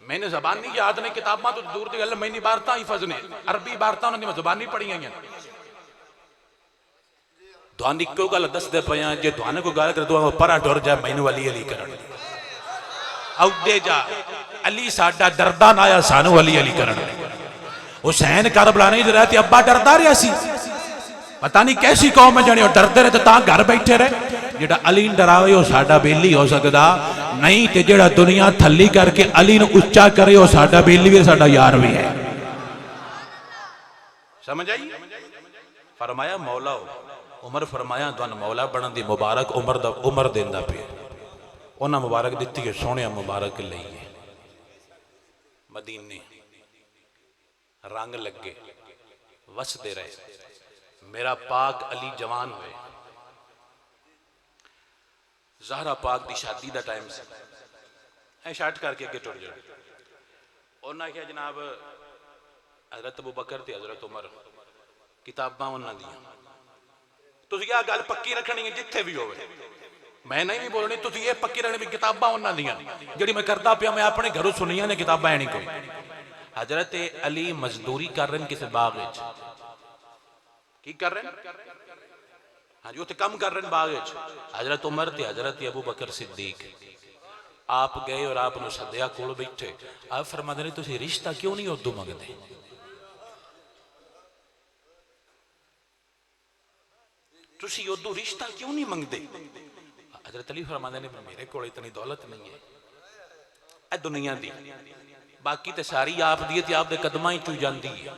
Speaker 1: मैंने जबानी याद नहीं किताबां तो दूर की गल मैंने इबारतां हिफज ने अरबी इबारतां उन्हां दी जबानी पढ़ियां हैं। तुहानू इक्को गल दसदे पिया जे तुहानू कोई गल कर दो परा टुर जा मैनू अली अली करन औदे जा अली साडा डरदा ना आया सानू अली अली करन। हुसैन करबला नहीं रहते अब्बा डरदा रहा सी
Speaker 2: पता नहीं कैसी कौम है जाने डरते रहे तो घर बैठे रहे। जेड़ा अली डरावे वो साडा बेली हो सकता नहीं, तो जेड़ा दुनिया थली करके अली नूं उच्चा करे वो साडा बेली भी साडा यार भी है।
Speaker 1: समझ आई? फरमाया मौला हो। उमर फरमाया तुहान मौला बनन दी मुबारक उमर देंदा पे। उन्हां मुबारक दित्ती है, सोहणिया मुबारक लईए। मदीने रंग लगे वसदे रहे, मेरा पाक अली जवान हुए। ज़हरा पाक की शादी का टाइम से है, शर्ट करके अगे टुर जाए। उन्हें क्या जनाब हज़रत अबू बकर ते हज़रत उमर किताबां उन्हां दियां, तुसीं आह गल पक्की रखनी है जिथे भी होवे, मैं नहीं भी बोलनी, तुसीं ये पक्की रखनी भी किताबां उन्हां दियां जिहड़ी मैं करदा पिया, मैं अपने घरों सुनिया ने किताबां है नहीं कोई। हज़रत अली मजदूरी कर रहे हैं किसी बाग विच, की कर रहे हैं? हाँ जी, उत्थे कम कर रहे हैं बाग विच। हज़रत उमर ते हज़रत अबू बकर सिद्दीक आप गए और आपने सद्या कोल बैठे। आप फरमाते ने तुसीं रिश्ता क्यों नहीं उदू मंगते? तुसीं उदू रिश्ता क्यों नहीं मंगते? हज़रत अली फरमाते ने मेरे को इतनी दौलत नहीं है ए दुनिया दी, बाकी तो सारी आप दी ते आप दे कदमां ही चू जाती है।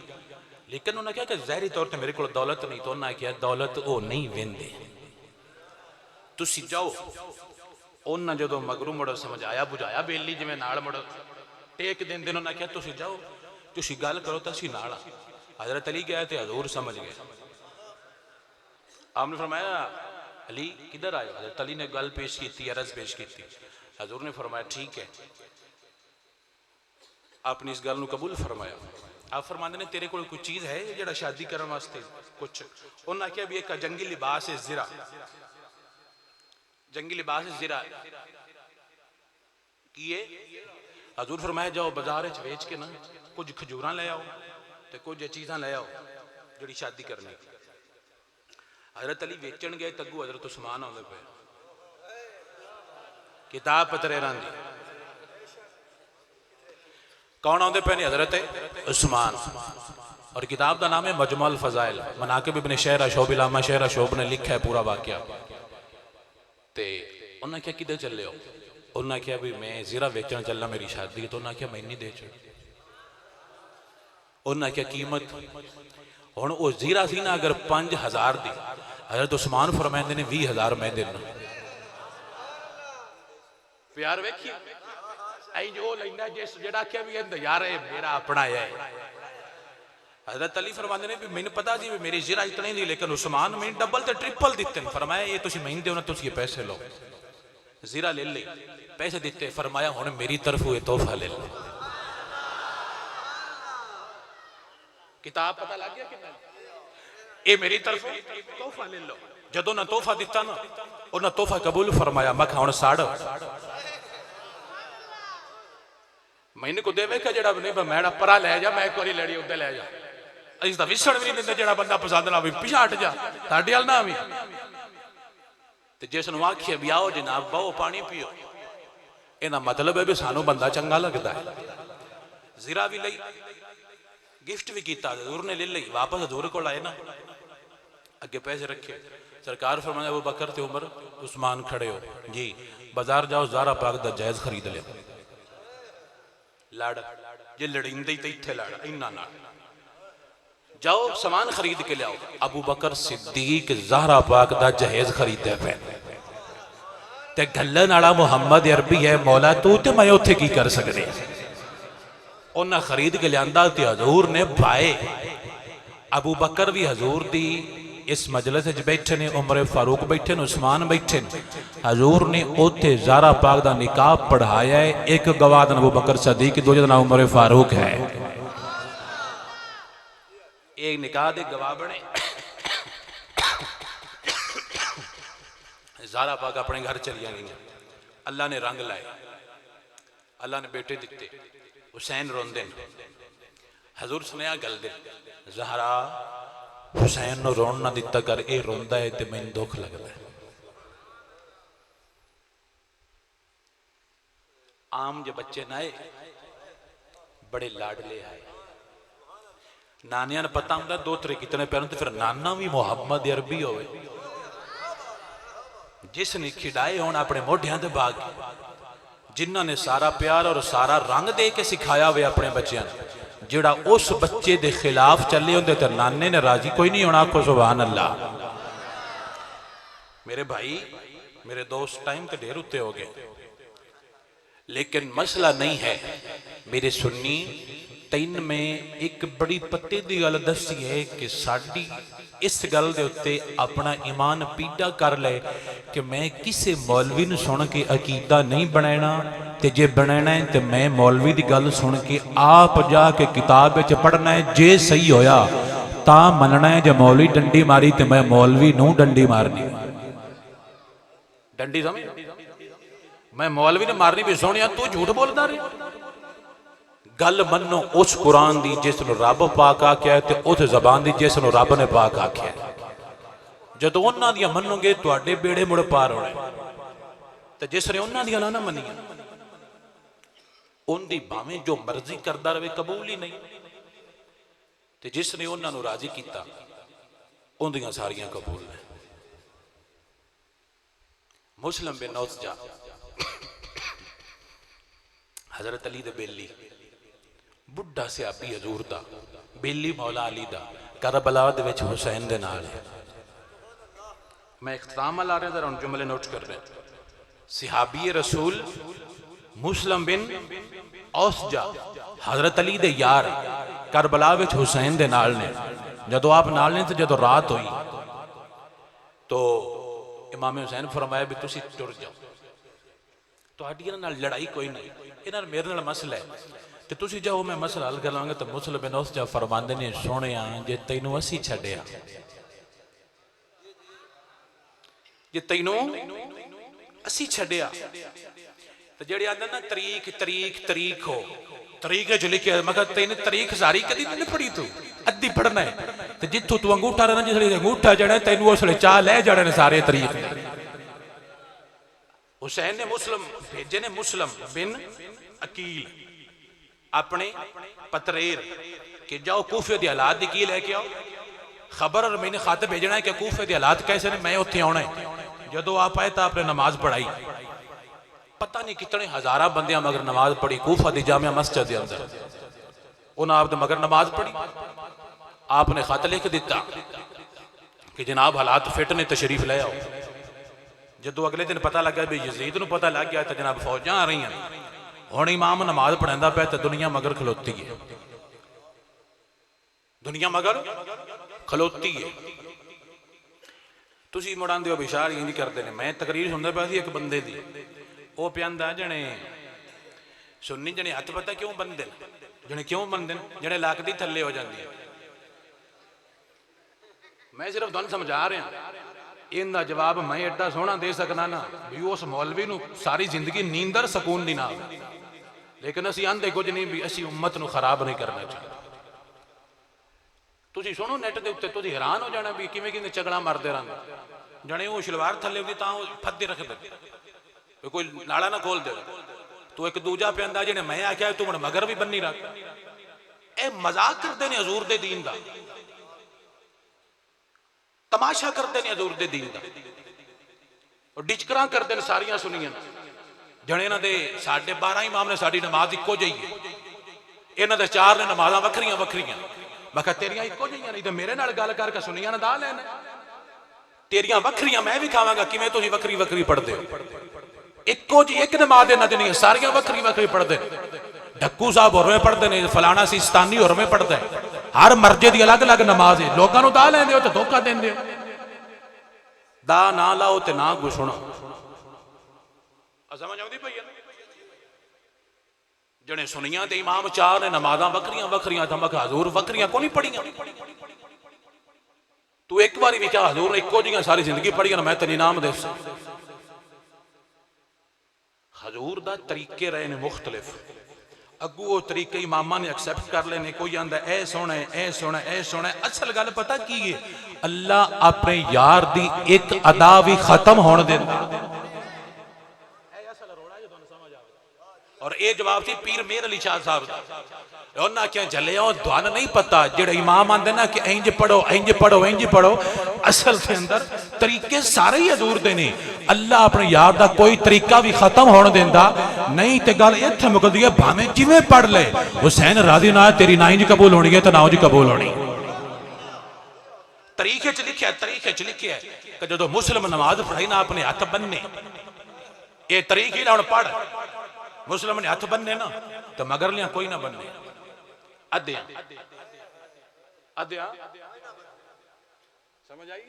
Speaker 1: लेकिन उन्हें क्या कि ज़ाहरी तौर पर मेरे को दौलत नहीं, तो उन्हें क्या दौलत वो नहीं वेंदे, तुसीं जाओ। उन्हें जो मगरू मुड़ समझाया बुझाया बेली जिमें नाल मुड़ टेक देंदे, उन्हें क्या तुसीं जाओ, तुसीं गल करो तो असीं नाल। हज़रत अली गए तो हजूर समझ गए। आपने फरमाया अली किधर आए? हज़रत अली ने गल पेश की, अर्ज पेश की। हजूर ने फरमाया ठीक है, आपने इस गल को कबूल फरमाया। आप फरमाते ने तेरे को कोई चीज़ है जो शादी करने वास्ते कुछ? उन्हें आख्या भी एक जंगी लिबास है ज़िरा, जंगी लिबास ज़िरा किए। हजूर फरमाया जाओ बाजार वेच के ना कुछ खजूर ले आओ तो कुछ चीज़ा ले आओ जी शादी करनी। हज़रत अली वेचन गए, तगू हज़रत उस्मान आते पे किताब पतरेरां दी। कौन आते पे ने? हज़रत उस्मान। और किताब का नाम है मजमुअल फज़ाइल, मनाकिब इब्न शहर अशोब इलामा शहर अशोब ने लिखा है पूरा वाक़या। ते उन्हें क्या किधर चले हो? उन्हें क्या भी मैं ज़ीरा बेचन चलना, मेरी शादी है। तो उन्हें क्या मैं नहीं दे चल। उन्हें क्या कीमत हुण वो ज़ीरा सी ना अगर 5000 दी, हज़रत उस्मान फरमाते ने 20,000 मैं देना। प्यार वेखिए आई जो लेंदा जिस जेड़ा आख्या भी यार मेरा अपना है। हज़रत अली फरमाते ने भी मैंने पता जी मेरी ज़ीरा इतने दी, लेकिन उस्मान मैंने डबल ते ट्रिपल दिते। फरमाया ये तुसीं मैंने देना, तुसीं ये पैसे लो। ज़ीरा ले ली, पैसे दिते। फरमाया हुण मेरी तरफ ये तोहफा ले लो। किताब पता लग गया कि ये मेरी तरफ तोहफा ले लो। जदों ना तोहफा दिता ना, उन्हें तोहफा कबूल फरमाया। मैं हुण साड़ मैंने को देवे क्या जड़ा नहीं मैं परा लै जा, मैं एक बार लड़ी उधर लै जा। असीं तां विसण भी नहीं दिंदे, जड़ा बंदा पसंद ना भी पिछा हट जा, साडे अल ना भी। ते जिस नूं आखिए भी आओ जनाब बहु पानी पियो, इहदा मतलब है भी सानू बंदा चंगा लगता है। ज़ीरा भी लई, गिफ्ट भी किया, हजूर ने ले ली। वापस हजूर को आए ना, अगे पैसे रखे। सरकार फरमाया अबू बकर ते उमर उस्मान खड़े हो जी, बाजार जाओ ज़ारा पाक दा जायज़ खरीद लिया। लड़ जे लड़ींदे तो इत्थे लड़ इन्ना ना जाओ सामान खरीद के लियाओ। अबू बकर सिद्दीक ज़हरा पाक दा जहेज खरीदे पे ते गल्लन वाला मुहम्मद अरबी है, मौला तू ते मैं उत्थे की कर सकदे। उन्हें खरीद के लिया ते हजूर ने भाए। अबू बकर भी हजूर दी इस मजलिस बैठे ने, उमर फारूक बैठे ने, उस्मान बैठे ने। हजूर ने उत्थे ज़हरा पाक दा निकाह पढ़ाया है। एक गवाह दा अबू बकर सदीक, दूजे दा नाम उमर फारूक है। एक निकाह दे गवाह बने। ज़हरा पाक अपने घर चलिया गई। अल्लाह ने रंग लाए, अल्लाह ने बेटे दिते। हुसैन रोंदे हजूर सुनिया गल दे, ज़हरा हुसैन नो रोन ना दिता कर, ये रोंदा है तो मैनूं दुख लगता है। आम जो बच्चे नाए बड़े लाडले आए, नानिया ने पता होंगे दोतरे कितने पैर, तो फिर नाना भी मुहम्मद अरबी हो जिसने खिडाए होन अपने मोढियां दे बाग, जिन्हों ने सारा प्यार और सारा रंग दे के सिखाया हुआ अपने बच्चों ने, जिहड़ा उस बच्चे के खिलाफ चले होंगे तो नाने ने राजी कोई नहीं होना। आखो सुभान अल्लाह। मेरे भाई मेरे दोस्त टाइम तो ढेर उत्ते हो गए, लेकिन मसला नहीं है मेरे सुन्नी। तीन में एक बड़ी पत्ते की गल दसी है कि साड़ी इस गल दे उत्ते अपना ईमान पीड़ा कर ले कि मैं किसी मौलवी नूं सुन के अकीदा नहीं बनाना, ते जे बनाना है तो मैं मौलवी की गल सुन के आप जाके किताब विच पढ़ना है। जे सही होया तां मनना है, जे मौलवी डंडी मारी तो मैं मौलवी नूं डंडी मारनी। डंडी समझ, मैं मौलवी ने मारनी भी सोनिया तू झूठ बोलता रहे। गल मनो उस कुरान की जिसनों रब पाक आख्या है, उस जबान की जिसनों रब ने पाक आख्या है। जदों उन्हां दियां मनोगे तुहाडे बेड़े मुड़ पार होने, तो जिसने उन्हां दियां ना मनिया उनकी भावें जो मर्जी करता रहे कबूल ही नहीं, तो जिसने उन्हां नूं राजी किया उनदियां सारियां कबूल ने। मुस्लिम बिन औसजा हजरत अली दे बेली, बुढ़ा सियाबी हजूर दा बेली मौला अली दा, करबला दे विच हुसैन दे नाल है। मैं इख्तिताम ला रहा जरा जुमले नोट कर रहे। सिहाबी रसूल मुस्लिम बिन औसजा हजरत अली दे यार करबला विच हुसैन दे नाल ने। जदों आप नाल ने तो जदों रात हुई तो इमाम हुसैन फरमाया भी तुसी टुर जाओ, तुहाडी इन्हां नाल लड़ाई कोई नहीं, इन्हां मेरे नाल मसला है, तो तुसी जाओ मैं मसला हल कर लांगा। तो मुस्लिम बिन औसजा फरमांदे ने सोहणिया जे तैनूं असी छड्डिया, जे तैनूं असी छड्डिया तो जेड़े आंदे ना तरीक तरीक तरीक हो तरीक च लिखिया, मैं कहा तेन तरीक सारी कदी नहीं पढ़ी, तू अद्धी पढ़ना है। तो जिथों तू अंगूठा रहना जिसले अंगूठा जड़ा तेन उसले चाह लै जाने ने सारे तरीक। हुसैन ने मुस्लिम भेजे ने मुस्लिम बिन अकील अपने पतरेर कि जाओ कूफे के हालात की लैके आओ खबर, और मैंने खत भेजना है कि कूफे के हालात कैसे ने, मैं उत्थे आना है। जदों आप आए तो आपने नमाज पढ़ाई, पता नहीं कितने हजारा बंदियां मगर नमाज पढ़ी कूफा दी जामिया मस्जिद के अंदर। उन्हें आप मगर नमाज पढ़ी, आपने खत लिख दिता कि जनाब हालात फिट ने तशरीफ ले आओ। जदों अगले दिन पता लगा भी यजीद नूं पता लग गया तो जनाब फौजां आ रही हैं, हुण इमाम नमाज पढ़ांदा पिया तो दुनिया मगर खलोती है, दुनिया मगर खलोती है। तुसीं मुड़ांदे हो बिशार इंज करते हैं। मैं तकरीर सुनदा पिया सी एक बंदे दी, वो पियांदा जने सुन्नी जने हथ पता क्यों बनते हैं, जने क्यों बनते हैं, जने लक दी थल्ले हो जाती है। मैं सिर्फ तुहानूं समझा रहा, इनका जवाब मैं एडा सोहना दे सकना ना भी उस मौलवी नूं सारी जिंदगी नींदर सकून दी ना, लेकिन असीं आंदे कुछ नहीं भी असीं उम्मत नूं खराब नहीं करना चाहिए। तुसीं सुनो नैट के उत्ते, तुसीं हैरान हो जाना भी किवें किवें चगड़ा मारते रहंदे। जने वो शलवार थल्ले होंदी तां फद्दे रखदे, कोई नाला ना खोल दे। तू एक दूजा पियांदा जिहने मैं आख्या तू हुण मगर भी बन्नी रख। ए मजाक करते हैं हजूर दे दीन दा, तमाशा करते हैं हजूर दे दीन दा, और डिचकरां करते हैं सारियां सुनियां। जने इन्हां दे 12.5 इमाम ने साडी नमाज इक्को जही है, इन्हां दे 4 ने नमाज़ां वखरियां वखरियां। मैं कहा तेरियां इक्को जहियां नहीं तो मेरे नाल गल करके सुनियां ना दा लैना, तेरियां वखरियां मैं भी खावांगा। किवें तुसीं वखरी वखरी पढ़दे हो? इक्को जी एक नमाज इन्हां दी नहीं, सारियां वखरी वखरी पढ़दे। ढक्कू साहब होरवें पढ़ते हैं, फलाना सिस्तानी होरवें पढ़ता है, हर मर्जे की अलग अलग नमाज है। लोगों को दा लेंदे हो तो धोखा देंदे हो, दा ना लाओ तो ना कुछ सुनो। समझ आउंदी पई है? जने सुनिया ते इमाम 4 ने नमाज़ां वखरियां वखरियां, तो मैं हजूर वखरियां को नहीं पढ़ियां। तू एक बार भी क्या हजूर ने इक्को जिहियां सारी जिंदगी पढ़ियां, मैं तेन इनाम दे। हजूर दा तरीके रहे ने मुख्तलिफ, अगू वो तरीके इमामा ने एक्सेप्ट कर लेने। कोई आंदा ऐ सोना है, ऐ सोना है, ऐ सोना है। असल गल पता की है, अल्लाह अपने यार दी एक अदा भी खत्म होने देंदा। और ये जवाब थी पीर मेर अली शाह साहब का। उन्हें आख्या जलिया ध्वन नहीं पता जेड़ा इमाम आंदे ना कि इंज पढ़ो इंज पढ़ो इंज पढ़ो, असल के अंदर तरीके सारे ही हजूर दे ने। अल्लाह अपने यार दा कोई तरीका भी खत्म होने देंदा नहीं, ते गल इत्थे मुकदी है भावें जिवें पढ़ ले। हुसैन राजी ना तेरी ना इंज कबूल होनी है तो ना इंज कबूल होनी। तरीके च लिखिया कि जो मुस्लिम नमाज पढ़ाई ना अपने हाथ बनने, ये तरीके ना पढ़ मुस्लिम ने हाथ बनने ना तो मगर लिया कोई ना बनने। अद्या अद्या समझ आई?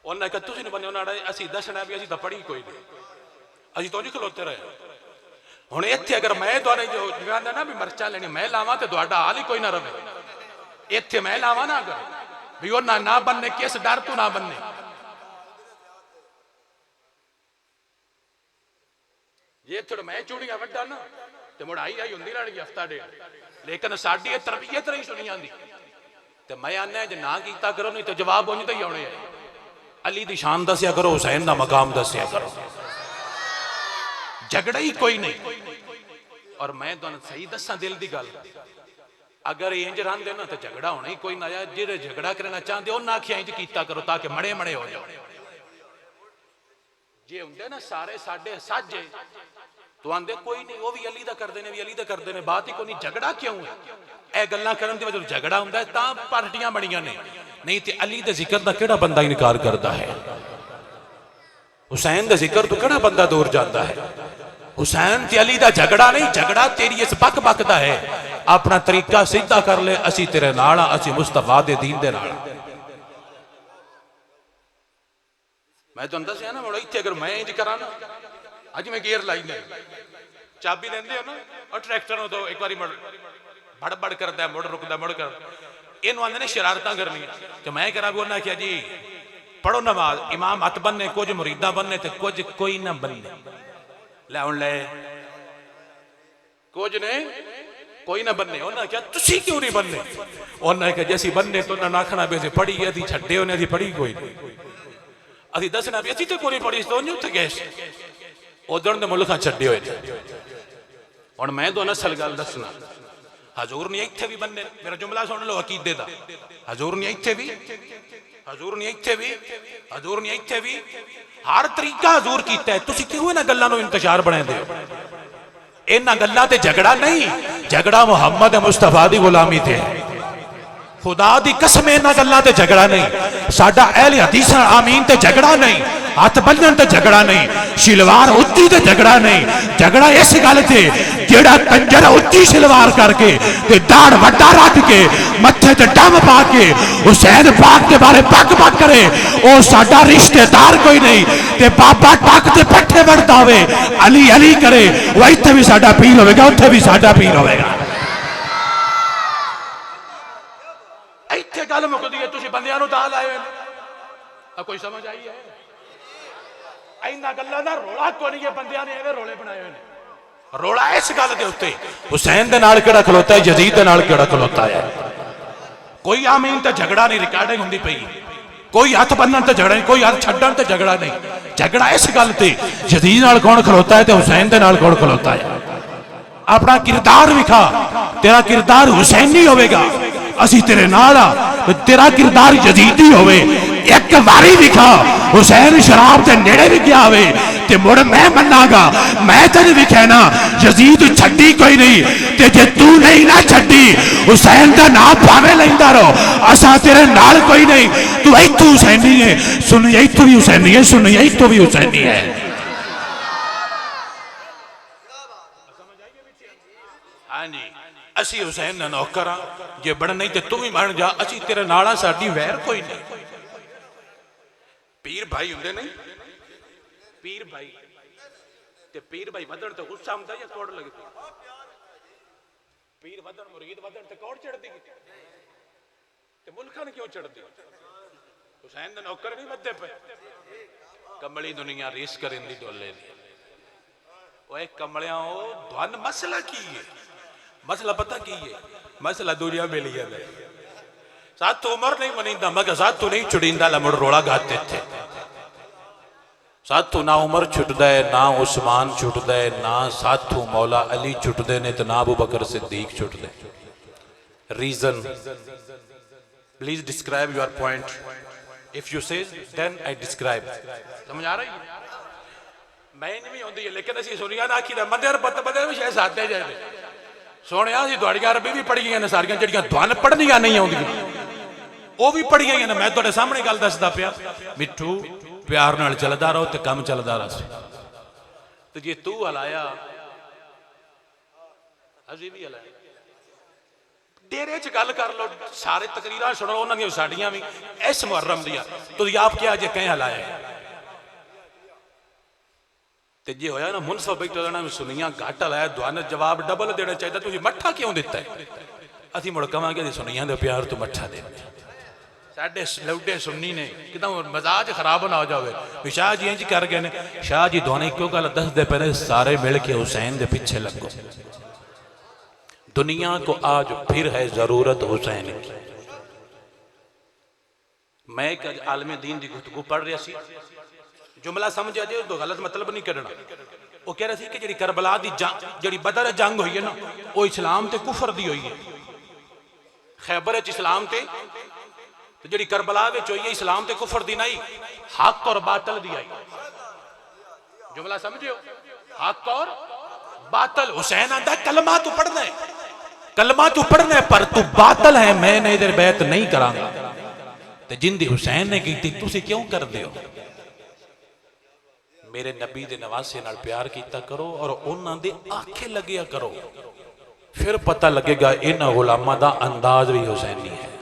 Speaker 1: उन्हें कहा तुम नहीं बने, उन्होंने असी दसना भी असी तो पढ़ी कोई नहीं, असी तो खलोते रहे। हुण इत्थे अगर मैं तुहाडे जो कहंदा ना भी मर्चा लेनी मैं लावां तो तुहाडा हाल ही कोई ना रहे। इत्थे मैं लावां ना अगर भी वो ना बनने, किस डर तू ना बनने। जे थोड़ा मैं चूड़ियां वड्डा ना तो मुड़ आई होंगी रहनी हफ्ता डेढ़, लेकिन साडी तरबियत नहीं सुनी आती। तो मैं आना जे ना कीता करो नहीं तो जवाब उन्हीं तो ही आने। अली दी शान दसिया करो, हुसैन दा मकाम दसिया करो, झगड़ा ही कोई नहीं। और मैं तुहानू सही दसा दिल की गल, अगर इंज रहिंदे ना तो झगड़ा होना ही कोई ना। जिहड़े झगड़ा करना चाहते उन्हें आखिया इंज कीता करो ताकि मड़े मड़े हो जाओ। जे हुंदे ना सारे साडे साझे तो आंदे कोई नहीं, वो भी अली दा करदे ने, भी अली दा करदे ने, बात ही कोई नहीं। झगड़ा क्यों है? ए गल्लां करन दी वजह झगड़ा हुंदा है तां पार्टियां बणियां ने, नहीं ते अली दे जिक्र दा केड़ा बंदा इनकार करदा है? हुसैन दे जिक्र तो केड़ा बंदा दूर जाता है? हुसैन ते अली दा झगड़ा नहीं, झगड़ा तेरी इस बक बक दा है। अपना तरीका सीधा कर ले, असी तेरे नाल, असी मुस्तफा दे दीन दे नाल। मैं तुहानू दस्सिया ना, मुड़ इत्थे अगर मैं इंज करां ना, अज मैं गेयर लाई नहीं, चाबी लेंदे हो ना और ट्रैक्टर तो एक बार बड़ बड़ करता है, मुड़ रुकता मुड़ कर, इनू आंदे ने शरारतां करनी। तो मैं करा भी उन्हें आख्या जी पढ़ो नमाज, इमाम हथ बनने, कुछ मुरीदा बनने तो कुछ कोई ना बनने। लै हुण ले कुछ ने कोई ना बनने। उन्हें आख्या तुसी क्यों नहीं बनने? उन्हें आख्या जैसी बनने तो उन्हें आखना भी असीं पढ़ी असीं छड्डे उन्हें, असीं पढ़ी कोई नहीं, असीं दसना भी असीं तो कोई पढ़ी तो उत्थे गए उधर के मुल्क छड्डे हुए। हुण मैं तो असल गल दसना, हजूर नहीं इत्थे भी बनने। मेरा जुमला सुन लो अकीदे दा, हजूर नहीं इत्थे भी, हजूर नहीं इत्थे भी, हजूर नहीं इत्थे भी, हर तरीका हजूर कीता है। तुसीं क्यों इन्हां गल्लां नूं इंतशार बनांदे हो? इन्हां गल्लां ते झगड़ा नहीं, झगड़ा मुहम्मद मुस्तफा दी गुलामी ते है। खुदा दी कसम इन्हां गल्लां ते झगड़ा नहीं। साडा अहले हदीस आमीन ते झगड़ा नहीं, हाथ बन्नण ते झगड़ा नहीं, शिलवार उच्ची ते झगड़ा नहीं। झगड़ा इस गल ते जेड़ा कंजर उच्ची शिलवार करके ते दाढ़ वड्डा रख के मत्थे ते डम पा के हुसैन पाक के बारे पग पग करे, ओ साडा रिश्तेदार कोई नहीं। ते बाबा टक ते पट्ठे वड़दा होवे अली अली करे, वो इत्थे भी साडा पीर होवेगा, उत्थे भी साडा पीर होवेगा। इत्थे गल मुकदी है, तुसीं बंदियां नूं तां लाए हो। कोई समझ आई है? इन्हां गल्लां दा रोला कोई नहीं है, बंदियां ने एवें रोले बनाए हुए ने। रोला इस गल दे उत्ते हुसैन दे नाल केड़ा खलोता है, यजीद दे नाल केड़ा खलोता है। कोई आमीन ते झगड़ा नहीं, रिकॉर्डिंग हुंदी पई, कोई हाथ बन्नण ते झगड़ा नहीं, कोई हाथ छड्डण ते झगड़ा नहीं। झगड़ा इस गल ते यजीद नाल कौन खलोता है ते हुसैन दे नाल कौन खलोता है। अपना किरदार विखा, तेरा किरदार हुसैनी होवेगा, असी तेरे नाल आ, तेरा किरदार यजीदी होवे। एक बारी विखा हुसैन शराब के नेड़े भी गया होवे ते मुड़ मैं मनागा, मैं तेन विखे ना यजीद छड्डी कोई नहीं। ते जे तू नहीं ना छड्डी हुसैन का नाम भावे लैंदा रहो, असा तेरे नाल कोई नहीं। तू इत्थों हुसैनी है, सुन इत्थों भी हुसैनी है, सुन इत्थों भी हुसैनी है। हाँ जी, असी हुसैन दा नौकर हाँ, जे बन नहीं तो तू भी बन जा, असी तेरे नाल साडी वैर कोई नहीं। पीर भाई हुंदे नहीं, पीर भाई ते पीर भाई वधण ते गुस्सा हुंदा या कोड़ लगदी? पीर वधण मुरीद वधण ते कोड़ चढ़दी ते मुल्कां ने क्यों चढ़दी? हुसैन दे नौकर नहीं वधदे पे, कमली दुनिया रेस करेंदी डोले दी। ओए कमलियां ओ धन मसला की है? मसला पता की है? मसला दुनिया मिली है। साथ उमर नहीं मनींदा, मगर साथ तू नहीं छुड़ींदा, ला मुड़ रोड़ा गाते थे। साथों ना उमर छुटदा है, ना उस्मान छुटदा है, ना साथों मौला अली छुटदे ने, तो ना अबू बकर सिद्दीक छुटदे। Reason, please describe your point. If you say then I describe. समझ आ रही है? मैं नहीं आती है, लेकिन असं सुनिया ना आखी बंदे पता बंदे भी शायद साधे जाए सोने थोड़िया अरबी भी पढ़िया ने सारिया जड़ियां ध्वन पढ़निया नहीं आउंदियां वो भी पढ़िया ने। मैं तुहाडे सामने गल दसदा पिया, मिठू प्यार नाल चलदा रहो तो काम चलदा रहे। तो जे तू हलाया अजी भी हलाया, डेरे च गल कर लो, सारे तकरीरां सुन लो, उन्हां दी साडियां भी इस मुहर्रम दियां। तुसीं आप क्या जे कहीं हलाया ते जे होया ना मुनसफ बैठा रहना सुनिया घट हलाया, दुआन जवाब डबल देना चाहिए। तुसीं मट्ठा क्यों दिता है? असीं मुड़ कहांगे सुनिया दे प्यार तो मट्ठा दे। साडे लौडे सुन्नी ने एकदम मजाज खराब ना हो जाए। शाह जी इंज कर गए ने, शाह जी दोने क्यों गल दसदे पे, सारे मिल के हुसैन दे पीछे लगो। दुनिया को आज फिर है जरूरत हुसैन की। मैं एक आलमे दीन की गुफ्तगू पढ़ रहा सी, जुमला समझ आ जाए तो गलत मतलब नहीं करना। वो कह रहे थे कि जी करबला की जी बदर जंग हुई है ना, वो इस्लाम ते कुफर दी हुई है। खैबर इस्लाम ते जी करबला हुई है इस्लाम ते कुफर दी नहीं, हक और बातल दी आई। जुमला समझियो, हक और बातल। हुसैन आंदा कलमा तू पढ़ना है, कलमा तू पढ़ना है, पर तू बातल है, मैं नहीं तेरे बैत नहीं करांगा। ते जिंदी हुसैन ने की तुसी क्यों कर दियो? मेरे नबी दे नवासे नाल प्यार कीता करो और उन्हां दे आखे लगिया करो, फिर पता लगेगा इन्हां गुलामां दा अंदाज भी हुसैनी है।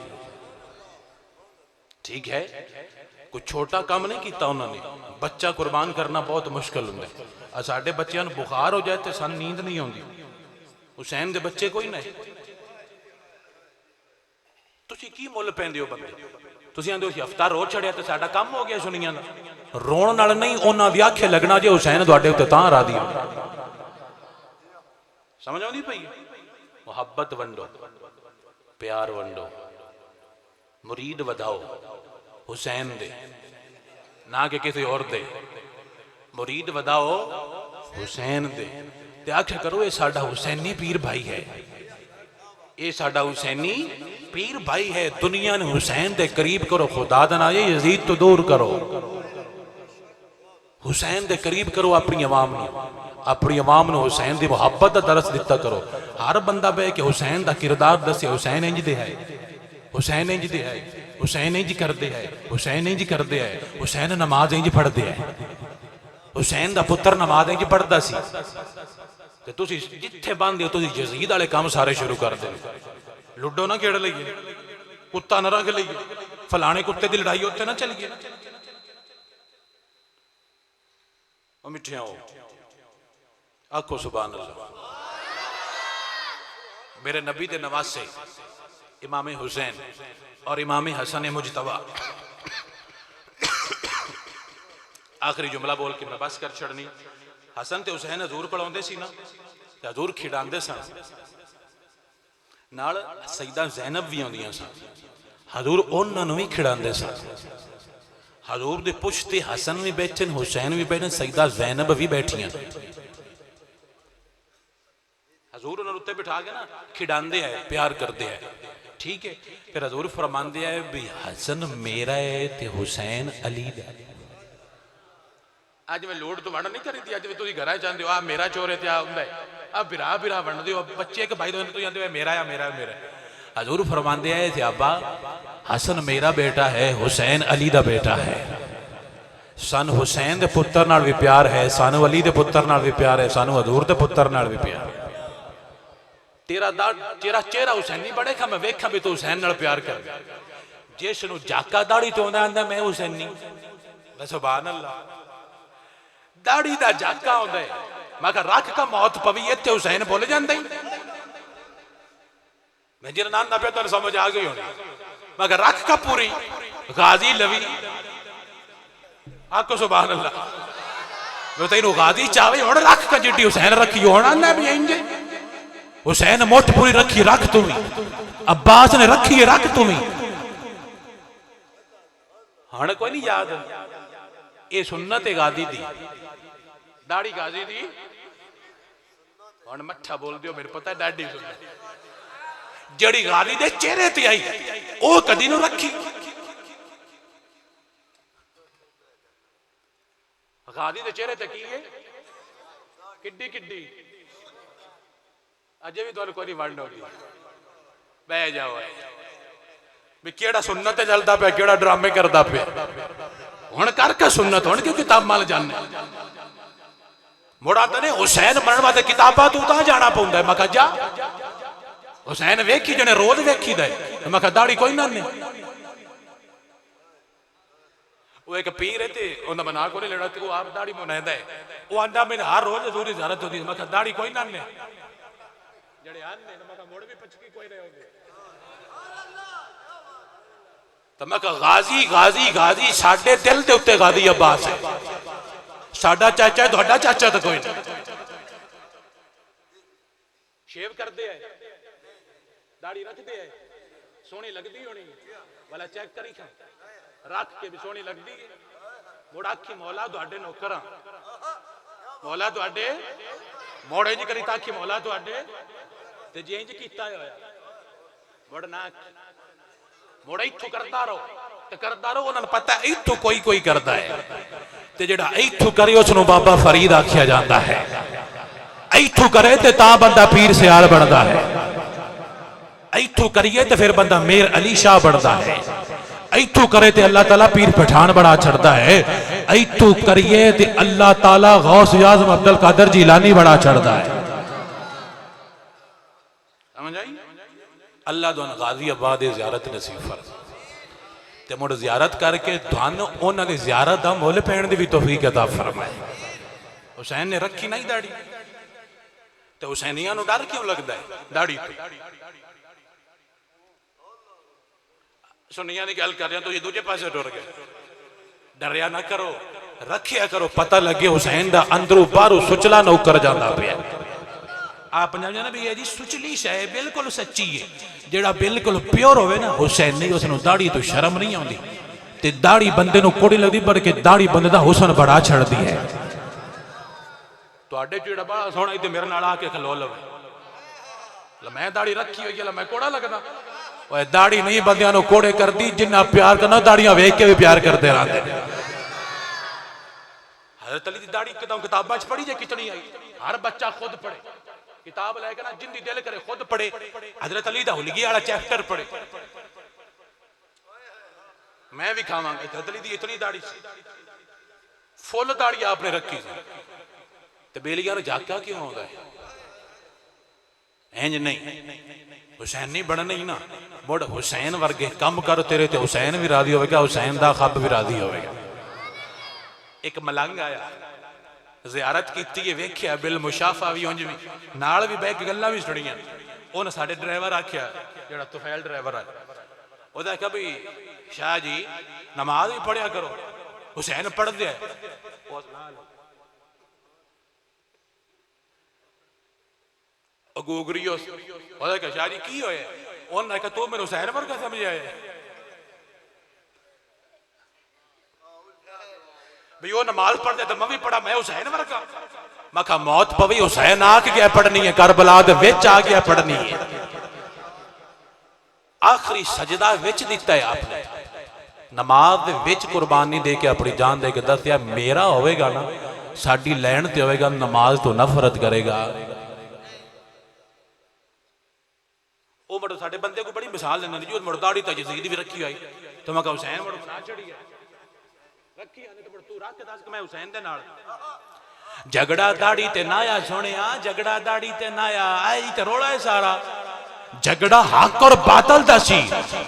Speaker 1: ठीक है, कोई छोटा काम नहीं किया उन्होंने। बच्चा कुर्बान करना बहुत मुश्किल होंगे। साडे बच्चों को बुखार हो जाए तो सन नींद नहीं आती, हुसैन दे बच्चे कोई नहीं। तुसी की मुल पैंदे हो बंदे? तुसी आंदे हो हफ्ता रो छड़िया तो साडा काम हो गया सुनिया ना। रोण नाल नहीं, उन्हां दी आखे लगना जे हुसैन तुहाडे उत्ते तां राजी हो। समझ आउंदी पई? मुहब्बत वंडो, प्यार वंडो, मुरीद वधाओ हुसैन दे, ना कि किसी और दे। मुरीद वधाओ हुसैन दे ते आख्या करो ये साडा हुसैनी पीर भाई है, ये साडा हुसैनी पीर भाई है। दुनिया ने हुसैन दे करीब करो, खुदा दा ना ये यजीद तो दूर करो। हुसैन दे करीब करो अपनी अवाम ने, अपनी अवाम ने हुसैन दी मुहब्बत दा दरस दिता करो। हर बंदा बह के हुसैन दा किरदार दसे, हुसैन इंज दे है, हुसैन इंज दे है, हुसैन इंज करते है, हुसैन इंज करते है, हुसैन नमाज इंज पढ़ते है, हुसैन दा पुत्र नमाज इंज पढ़ता सी। ते तुसी जिथे बंदे हो तुसी यजीद वाले काम सारे शुरू कर दे। लुडो ना खेड़ लईए, कुत्ता ना रख लईए, फलाने कुत्ते की लड़ाई उत्ते ना चलिए। मिठिया आखो सुभान अल्लाह। मेरे नबी दे नवासे इमाम हुसैन और इमाम हसन मुजतबा। आखिरी जुमला बोल के मैं बस कर छड़नी। हसन ते हुसैन हजूर कोल आउंदे सी ना, ते हजूर खिडांदे सन, नाल सईदा ज़ैनब भी आउंदियां सन, हजूर उन्हां नूं भी खिडांदे सन। हजूर दे पुछते हसन भी बैठे, हुसैन भी बैठे, सईदा ज़ैनब भी बैठियां। हजूर उन्होंने उत्ते बिठा के ना खिडांदे है, प्यार करते हैं। ठीक है, फिर हजूर फरमांदे है भी हसन मेरा है ते हुसैन अली दा। अज मैं लोड तो वंड नहीं करी थी, अज तुम घर चाहते हो आ मेरा चोर है, आ हुंदा है आ बिरा बिरा वंड दो, बच्चे एक भाई दोनों तुम आते मेरा है मेरा मेरा। हजूर फरमांदे है सियाबा हसन मेरा बेटा है, हुसैन अली दा बेटा है। सन हुसैन दे पुत्र नाल भी प्यार है, सानू अली दे पुत्र नाल भी प्यार है, सानू हजूर दे पुत्र नाल भी प्यार है। तेरा चेहरा हुसैनी बड़े खा, मैं वेखा भी तू हुसैन नाल प्यार कर। जिसनू जाका दाड़ी तो आंदा मैं हुसैनी, मैं सुभान अल्लाह। दाड़ी दा जाका आंदा है, मैं कहा रख का मौत पवी इत्थे हुसैन भुल जांदा ही। मैं जिन्ना नांदा पे तुहानू समझ आ गई होनी। मैं कहा रख का पूरी गाजी लवी, आको सुभान अल्लाह। मैं तेनू गाजी चावे हुण रख का जिड्डी हुसैन रखी होना ना भी इंज। हुसैन मुठ पूरी रखी रख तुम, अब्बास ने रखी रख तुम। हाँ कोई नहीं याद ये सुन्नत है गादी दी, दाढ़ी गाजी दी। हुण मट्ठा बोल दियो, मेरे पता है डाडी सुन्नत जड़ी गादी दे चेहरे ते आई ओ कदी नूं रखी। गादी दे चेहरे ते की है किड्डी किड्डी, अजे भी तुहानूं कोई नहीं वंड होगी। बह जाओ भी केड़ा सुन्नत चलता पे, केड़ा ड्रामे करता पे। हुण करके सुन्नत हुण क्यों किताब मल जाने। मुड़ा तो हुसैन बनने वास्ते किताबां तू तां जाना पौंदा है। मैं कहा जा हुसैन वेखी जने रोज वेखी दे। मैं कहा दाढ़ी कोई ना नहीं। वो एक पीर है ते उन्दा बना को नहीं लेना ते वो आप दाढ़ी मुनांदा है। वो आंदा मैंने हर रोज हजूरी ज़ियारत होती है। मैं कहा दाढ़ी कोई ना नहीं जड़े आन ने। मैं कहा मुड़ भी पचकी कोई नहीं होंगे। तो मैं कहा गाजी गाजी गाजी साडे दिल दे उत्ते गाजी अब्बास है। साडा चाचा है, तुहाडा चाचा तो कोई नहीं। शेव करते हैं, दाढ़ी रखते हैं, सोहनी लगती होनी वाला चेक करी खा रख के भी सोहनी लगती है। मुड़ आखी मौला तुहाडे नौकर हां, मौला तुहाडे मोड़ इंज करी ताकि मौला तुहाडे ते जे इंज कीता होया मुड़ ना मुड़ इत्थों करदा रहो ते करदा रहो। उन्हां नूं पता है इत्थों कोई कोई करदा है ते जेड़ा इत्थों करे उसनूं बाबा फरीद आखिया जाता है। इत्थों करे ते तां बंदा पीर सियाल बनदा है। इत्थों करिए तो फिर बंदा मेर अली शाह बनता है। इत्थों करे तो अल्लाह ताला पीर पठान बना छड़ता है। इत्थों करिए तो अल्लाह ताला गौस आज़म अब्दुल कादिर जिलानी बना छड़ता है। समझ आई? अल्लाह दुआन गाजियाबाद दी ज़ियारत नसीब फरमाए ते मुड़ ज़ियारत करके धन उन्हां दी ज़ियारत दा मुल पैण दी भी तौफीक अता फरमाए। हुसैन ने रखी नहीं दाढ़ी तो हुसैनियां नूं डर क्यों लगदा है दाढ़ी तो। सुनिया की गल कर रहे तुम दूजे पासे टुर गए। डरिया ना करो, रखिया करो, पता लगे हुसैन दा अंदरों बाहरों सुचला नौकर जाता पे। आप पंजाबी ना भी है जी सुचली शै बिल्कुल सच्ची है। जेड़ा बिल्कुल प्योर होवे ना हुसैन नहीं उसनों दाढ़ी तो शर्म नहीं आती ते दाढ़ी बंदे नूं कोड़ी लगदी पर के दाढ़ी बंदे दा हुसन बड़ा छड़दी है। तुहाडे जेड़ा बड़ा सोहना इत्ते मेरे नाल आके खलो लवे मैं दाढ़ी रखी हुई है मैं कोड़ा लगदा। दाढ़ी नहीं बंदियां नूं कोड़े करदी जिन्ना प्यार करना दाढ़ियां वेख के भी प्यार करते रहते। हज़रत अली दी दाढ़ी किताबां च पढ़ी जे कितनी आई। हर बच्चा खुद पढ़े किताब लेके ना जिंदी दिल करे खुद पढ़े। हज़रत अली दा हुलगी वाला चैप्टर पढ़े। मैं भी खावांगा। हज़रत अली दी इतनी दाढ़ी फुल दाढ़ी आपने रखी ते बेलियां नूं झाका क्यों आउंदा है? इंज नहीं हुसैन नहीं बनना ही ना। मुड़ हुसैन वर्गे कम कर तेरे ते हुसैन भी राजी होगा, हुसैन दा खब भी राजी होगा। एक मलंग आया ज़ियारत की वेख्या बिल मुशाफा भी उंज भी नाल भी बह के गल्लां भी सुनियां। उन्हें साडे ड्राइवर आख्या जेड़ा तुफैल ड्राइवर है ओहदा आख्या भी शाह जी नमाज भी पढ़िया करो। हुसैन पढ़ दिया गोगरी शाह जी की होया। उन्हें कहा तू मेरे हुसैन वर्गा समझ आया भी वो नमाज पढ़ते तो मैं भी पढ़ा मैं हुसैन वर्गा। मैं कहा मौत पवी हुसैन आ गया पढ़नी है करबला दे विच आ गया पढ़नी है। आखिरी सजदा विच दिता है आपने नमाज दे विच कुर्बानी दे के अपनी जान दे के दसया मेरा होवेगा ना साडी लैन ते होवेगा नमाज तो नफरत करेगा। वो मुड़ साडे बंदे को बड़ी मिसाल देना जी मुड़ दाढ़ी तो यजीद भी रखी आई तो मैं कहा हुसैन मुड़ बना चढ़ी है रखी है तो तू रख दस मैं हुसैन दे नाल। झगड़ा दाढ़ी ते नाया सुनिया झगड़ा दाढ़ी ते नाया आई ते रोला है सारा। झगड़ा हक और बातल दा सी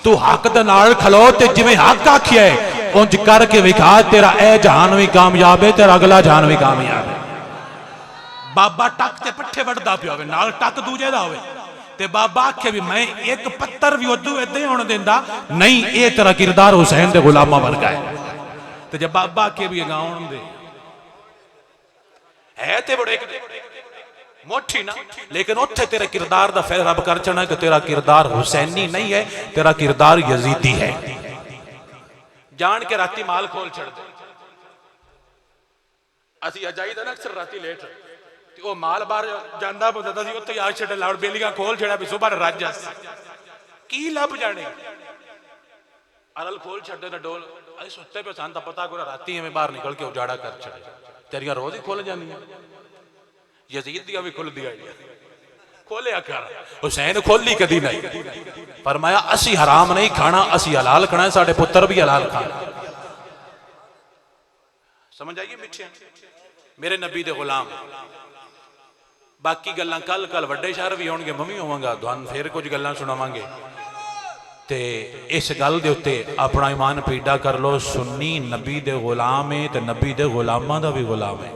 Speaker 1: तू हक दे नाल खलो ते जिवें हक आखिया है उंज करके विखा तेरा ए जहान भी कामयाब है तेरा अगला जहान भी कामयाब है। बाबा टक ते पट्ठे वड़दा पिया होवे नाल टक दूजे दा होवे ते बाबा आखे भी मैं एक पत्थर भी उदू इदां ही होने देंदा नहीं ये तेरा किरदार हुसैन दे गुलामा वर्गा है। तो जब बाबा आखे भी गाउन दे है ते बड़े मोटी ना लेकिन उत्थे तेरे किरदार दा फैसला रब कर चना कि तेरा किरदार हुसैनी नहीं है तेरा किरदार यजीदी है। जान के राती माल खोल छड़ दे ਅਸੀਂ ਜਾਈਦਾ ਨਾ ਅਕਸਰ ਰਾਤੀ ਲੇਟ ਤੇ ਉਹ ਮਾਲ ਬਾਹਰ ਜਾਂਦਾ ਹੁੰਦਾ ਸੀ, ਉੱਥੇ ਆ ਛੱਡ ਲਾਉਡ ਬੇਲੀਆਂ ਖੋਲ ਛੜਾ ਵੀ ਸੁਬਾਹ ਰੱਜ ਜਾ ਕੀ ਲੱਭ ਜਾਣੇ ਅਰਲ ਖੋਲ ਛੱਡੇ ਨਾ ਡੋਲ ਅਸੀਂ ਸੁੱਤੇ ਪਏ ਸਾਨੂੰ ਤਾਂ ਪਤਾ ਕੋਈ ਰਾਤੀ ਐਵੇਂ ਬਾਹਰ ਨਿਕਲ ਕੇ ਉਜਾੜਾ ਕਰ ਛੱਡੇ ਤੇਰੀਆਂ ਰੋਜ਼ ਹੀ ਖੁੱਲ ਜਾਂਦੀਆਂ ਯਜ਼ੀਦ ਦੀਆਂ ਵੀ ਖੁੱਲਦੀਆਂ खोलिया कर हुसैन खोली कदी नहीं फरमाया असी हराम नहीं खाना असी हलाल खाना साडे पुत्र भी हलाल खाना समझ आइए मिठिया मेरे नबी दे गुलाम बाकी गल्लां कल कल वड्डे शहर भी होणगे मैं भी होवांगा तुहानूं फिर कुछ गल्लां सुणावांगे ते इस गल दे उत्ते अपना ईमान पीड़ा कर लो सुन्नी नबी दे गुलाम है ते नबी दे गुलामां दा भी गुलाम है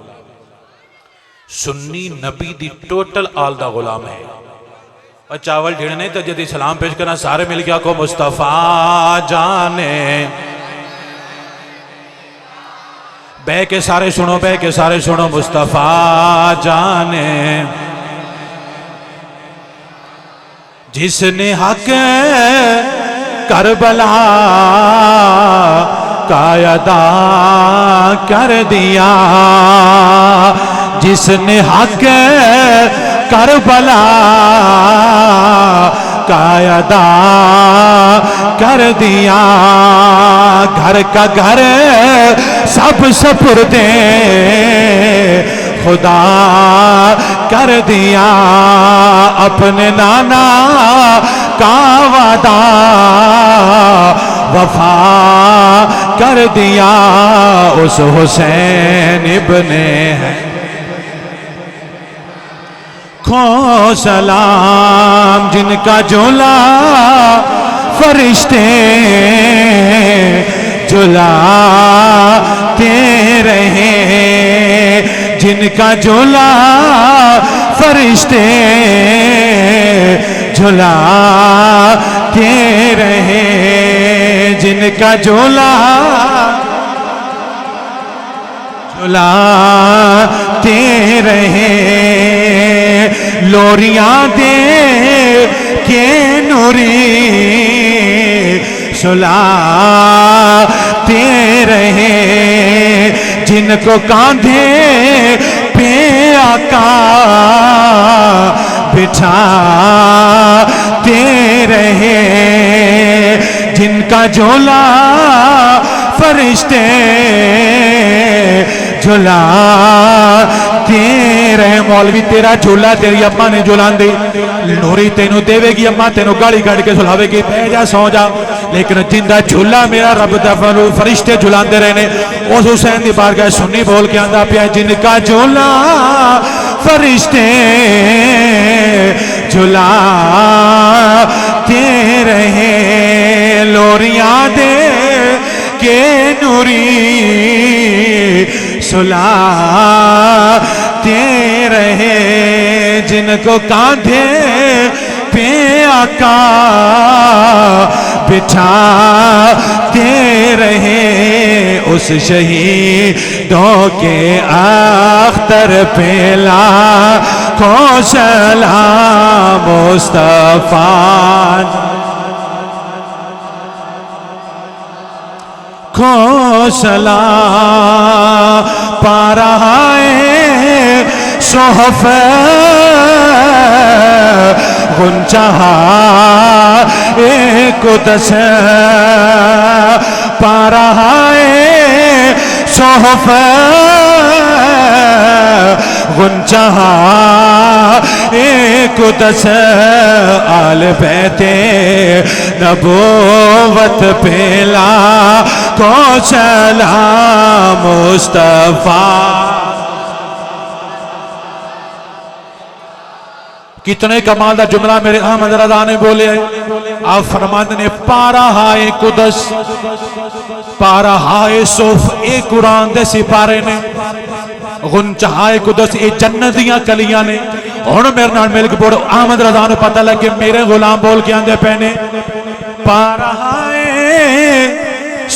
Speaker 1: सुन्नी नबी दी टोटल आल दा गुलाम है और चावल ढेड़ने तो जदी सलाम पेश करना सारे मिल के आखो मुस्तफा जाने बह के सारे सुनो मुस्तफा जाने जिसने हक करबला का अदा कर दिया जिसने हक करबला का अदा कर दिया घर का घर सब सपुर्दे खुदा कर दिया अपने नाना का वादा वफा कर दिया उस हुसैन इब्ने है खो सलाम जिनका झोला फरिश्ते झुलाते रहे जिनका झोला फरिश्ते झुलाते रहे जिनका झोला झुलाते रहे लोरियां दे के नूरी सुलाते रहे जिनको कांधे पे आका बिठाते रहे जिनका झोला फरिश्ते झुलाते रहे मौलवी तेरा झोला तेरी अम्मा ने झुलांदी नूरी तेनू देवेगी अम्मा तेनू गाली काट के झुलावेगी बह जा सौ जा लेकिन जिंदा झूला मेरा रब दा फरिश्ते झुलांदे रहे ने उस हुसैन दी बारगाह सुन्नी बोल के आंदा पिया जिनका झोला फरिश्ते झुलाते रहे लोरियां दे के नूरी सुलाते रहे जिनको कांधे पे आका बिठाते रहे उस शहीदों के अख्तर पे लाखों सलाम मुस्तफा को सलाम पा रहा है सोहफ गुंजहा एक दस पा रहा है सोहफ गुंजहा एक दस आल बैते नबूवत पेला को सलाम मुस्तफा कितने कमाल का जुमला मेरे अहमद रज़ा ने बोले आप फरमाते ने पारा हाय कुदस पारा हाय सोफ ए कुरान दे सिपारे ने गुंचाए कुदस ए जन्नत दियां कलियां ने हुण मेरे नाल मिल के बोलो अहमद रज़ा ने पता लगे मेरे गुलाम बोल के आंदे पैने पारा हाय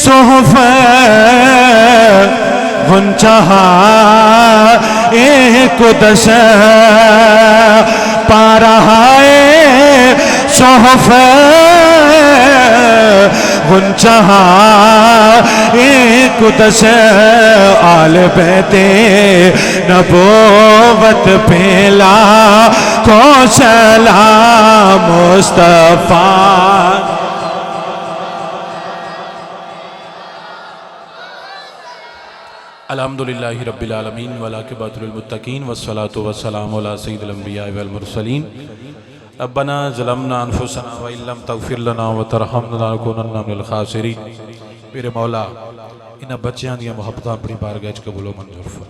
Speaker 1: सोफ गुंचाहा ए कुदस पा रहा है सोहफ
Speaker 2: गुंचहा कुदस आल बैते नबूवत पेला को सलाम मुस्तफा।
Speaker 1: अल्हम्दुलिल्लाहि रब्बिल आलमीन वलाकिबतुल मुत्तकीन वस्सलातु वस्सलामु अला सय्यिदिल अंबिया वल मुरसलीन। रब्बना ज़लमना अनफुसना व इल्लम तगफिर लना व तरहमना लनकुनन्ना मिनल खासिरीन। मेरे मौला इन्हां बच्चियां दी मुहब्बतां अपनी बारगाह च कबूल मंजूर फरमा।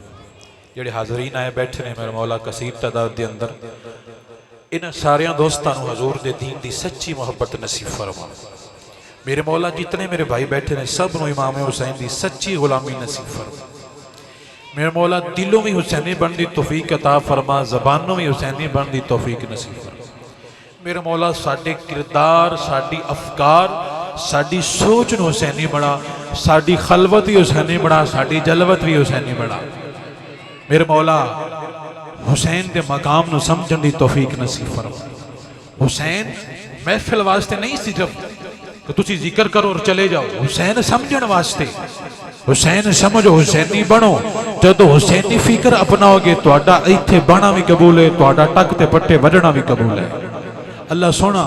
Speaker 1: जेड़े हाज़रीन आए बैठे ने मेरे मौला कसीर तादाद दे अंदर इन्हां सारियां दोस्तां नूं हजूर दे दीन दी सच्ची मुहब्बत नसीब फरमा। मेरे मौला जितने मेरे भाई बैठे ने सब नूं इमाम हुसैन दी सच्ची गुलामी नसीब फरमा। मेरे मौला दिलों भी हुसैनी बनने की तौफीक अता फरमा, ज़बानों भी हुसैनी बनने की तौफीक नसीब फरमा। मेरे मौला साडे किरदार, साडी अफकार, साडी सोच नूं हुसैनी बना, साडी खलवत भी हुसैनी बना, साडी जलवत भी हुसैनी बना। मेरे मौला हुसैन के मकाम नूं समझण दी तौफीक नसीब फरमा। हुसैन महफिल वास्ते नहीं सिर्फ कि तुसी जिक्र करो और चले जाओ, हुसैन समझण वास्ते। हुसैन समझो, हुसैनी बनो। जदों हुसैनी फिक्र अपनाओगे तुहाडा इत्थे बना भी कबूल है, तुहाडा टक ते पट्टे वजना भी कबूल है। अल्लाह सोना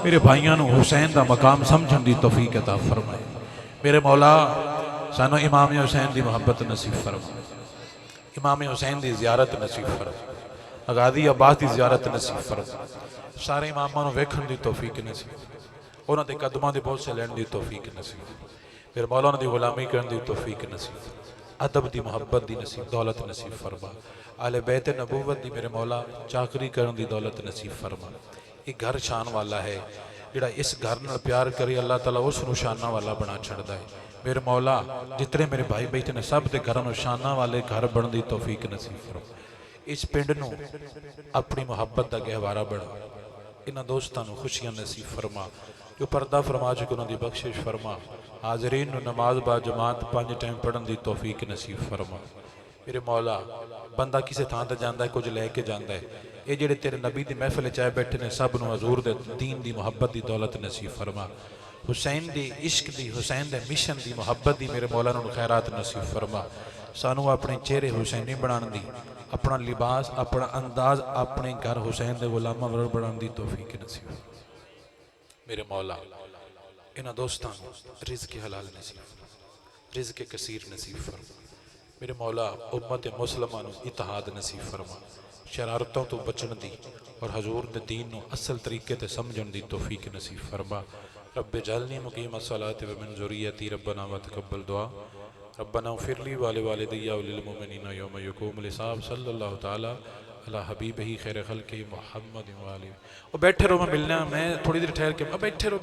Speaker 1: मेरे भाइयों नूं हुसैन का मकाम समझण दी तौफीक अता फरमाए। मेरे मौला सानू इमाम हुसैन की मुहब्बत नसीब फरमा, इमाम हुसैन की ज़ियारत नसीब फरमा, गाज़ी अब्बास की ज़ियारत नसीब फरमा। सारे इमामां नूं वेखण दी तौफीक नसीब, उन्हां दे कदमां दे बोझ लैण दी तौफीक नसीब। फिर मौला की गुलामी करने की तौफीक नसीब, अदब की मुहब्बत की नसीब दौलत नसीब फरमा। आले बैत नबूवत की मेरे मौला चाकरी करने की दौलत नसीब फरमा। एक घर शान वाला है, जिहड़ा इस घर नाल प्यार करे अल्लाह ताला उसनूं शाना वाला बना छड़दा है। मेरे मौला जितने मेरे भाई बैठे ने सब के घरों शाना वाले घर बनने की तौफीक नसीब फरमा। इस पिंड नूं अपनी मुहब्बत का गहवारा बना, इन्हां दोस्तां नूं खुशियां नसीब फरमा। जो पर्दा फरमा चुके उन्होंने बख्शिश फरमा। हाजरीन नमाज बा जमात 5 टाइम पढ़न की तौफीक नसीब फरमा। मेरे मौला बंदा किसी थां ते जांदा है, कुछ लैके जांदा है, ये जेड़े तेरे नबी की महफिल चाहे बैठे ने सब नूं हजूर दे दीन की मुहब्बत की दौलत नसीब फरमा। हुसैन की इश्क की, हुसैन के मिशन की मुहब्बत की मेरे मौला नूं खैरात नसीब फरमा। सानू अपने चेहरे हुसैनी बनाने की, अपना लिबास, अपना अंदाज अपने घर हुसैन के गुलामां वरग बनाने की तौफीक नसीब। मेरे मौला इन्हां दोस्तां रिज़्क़ हलाल नसीब, रिज़्क़ कसीर नसीब फरमा। मेरे मौला उम्मत मुस्लिमां नूं इत्तेहाद नसीब फरमा, शरारतों तो बचण दी और हजूर दे दीन नूं असल तरीके ते समझण दी तौफीक नसीब फरमा। रब्बे जअलनी मुकीम अस्सलाति व मिन ज़ुर्रियती रब्बना व तक़ब्बल दुआ रब्बना इग़फ़िर ली व लिवालिदैया व लिल मुमिनीना यौम यक़ूमुल हिसाब सल्लल्लाहु तआला अला हबीबिही खैर खल्क़िही मुहम्मद व आलिही। बैठे रहो, मैं मिलना, मैं थोड़ी देर ठहर के बैठे रहो।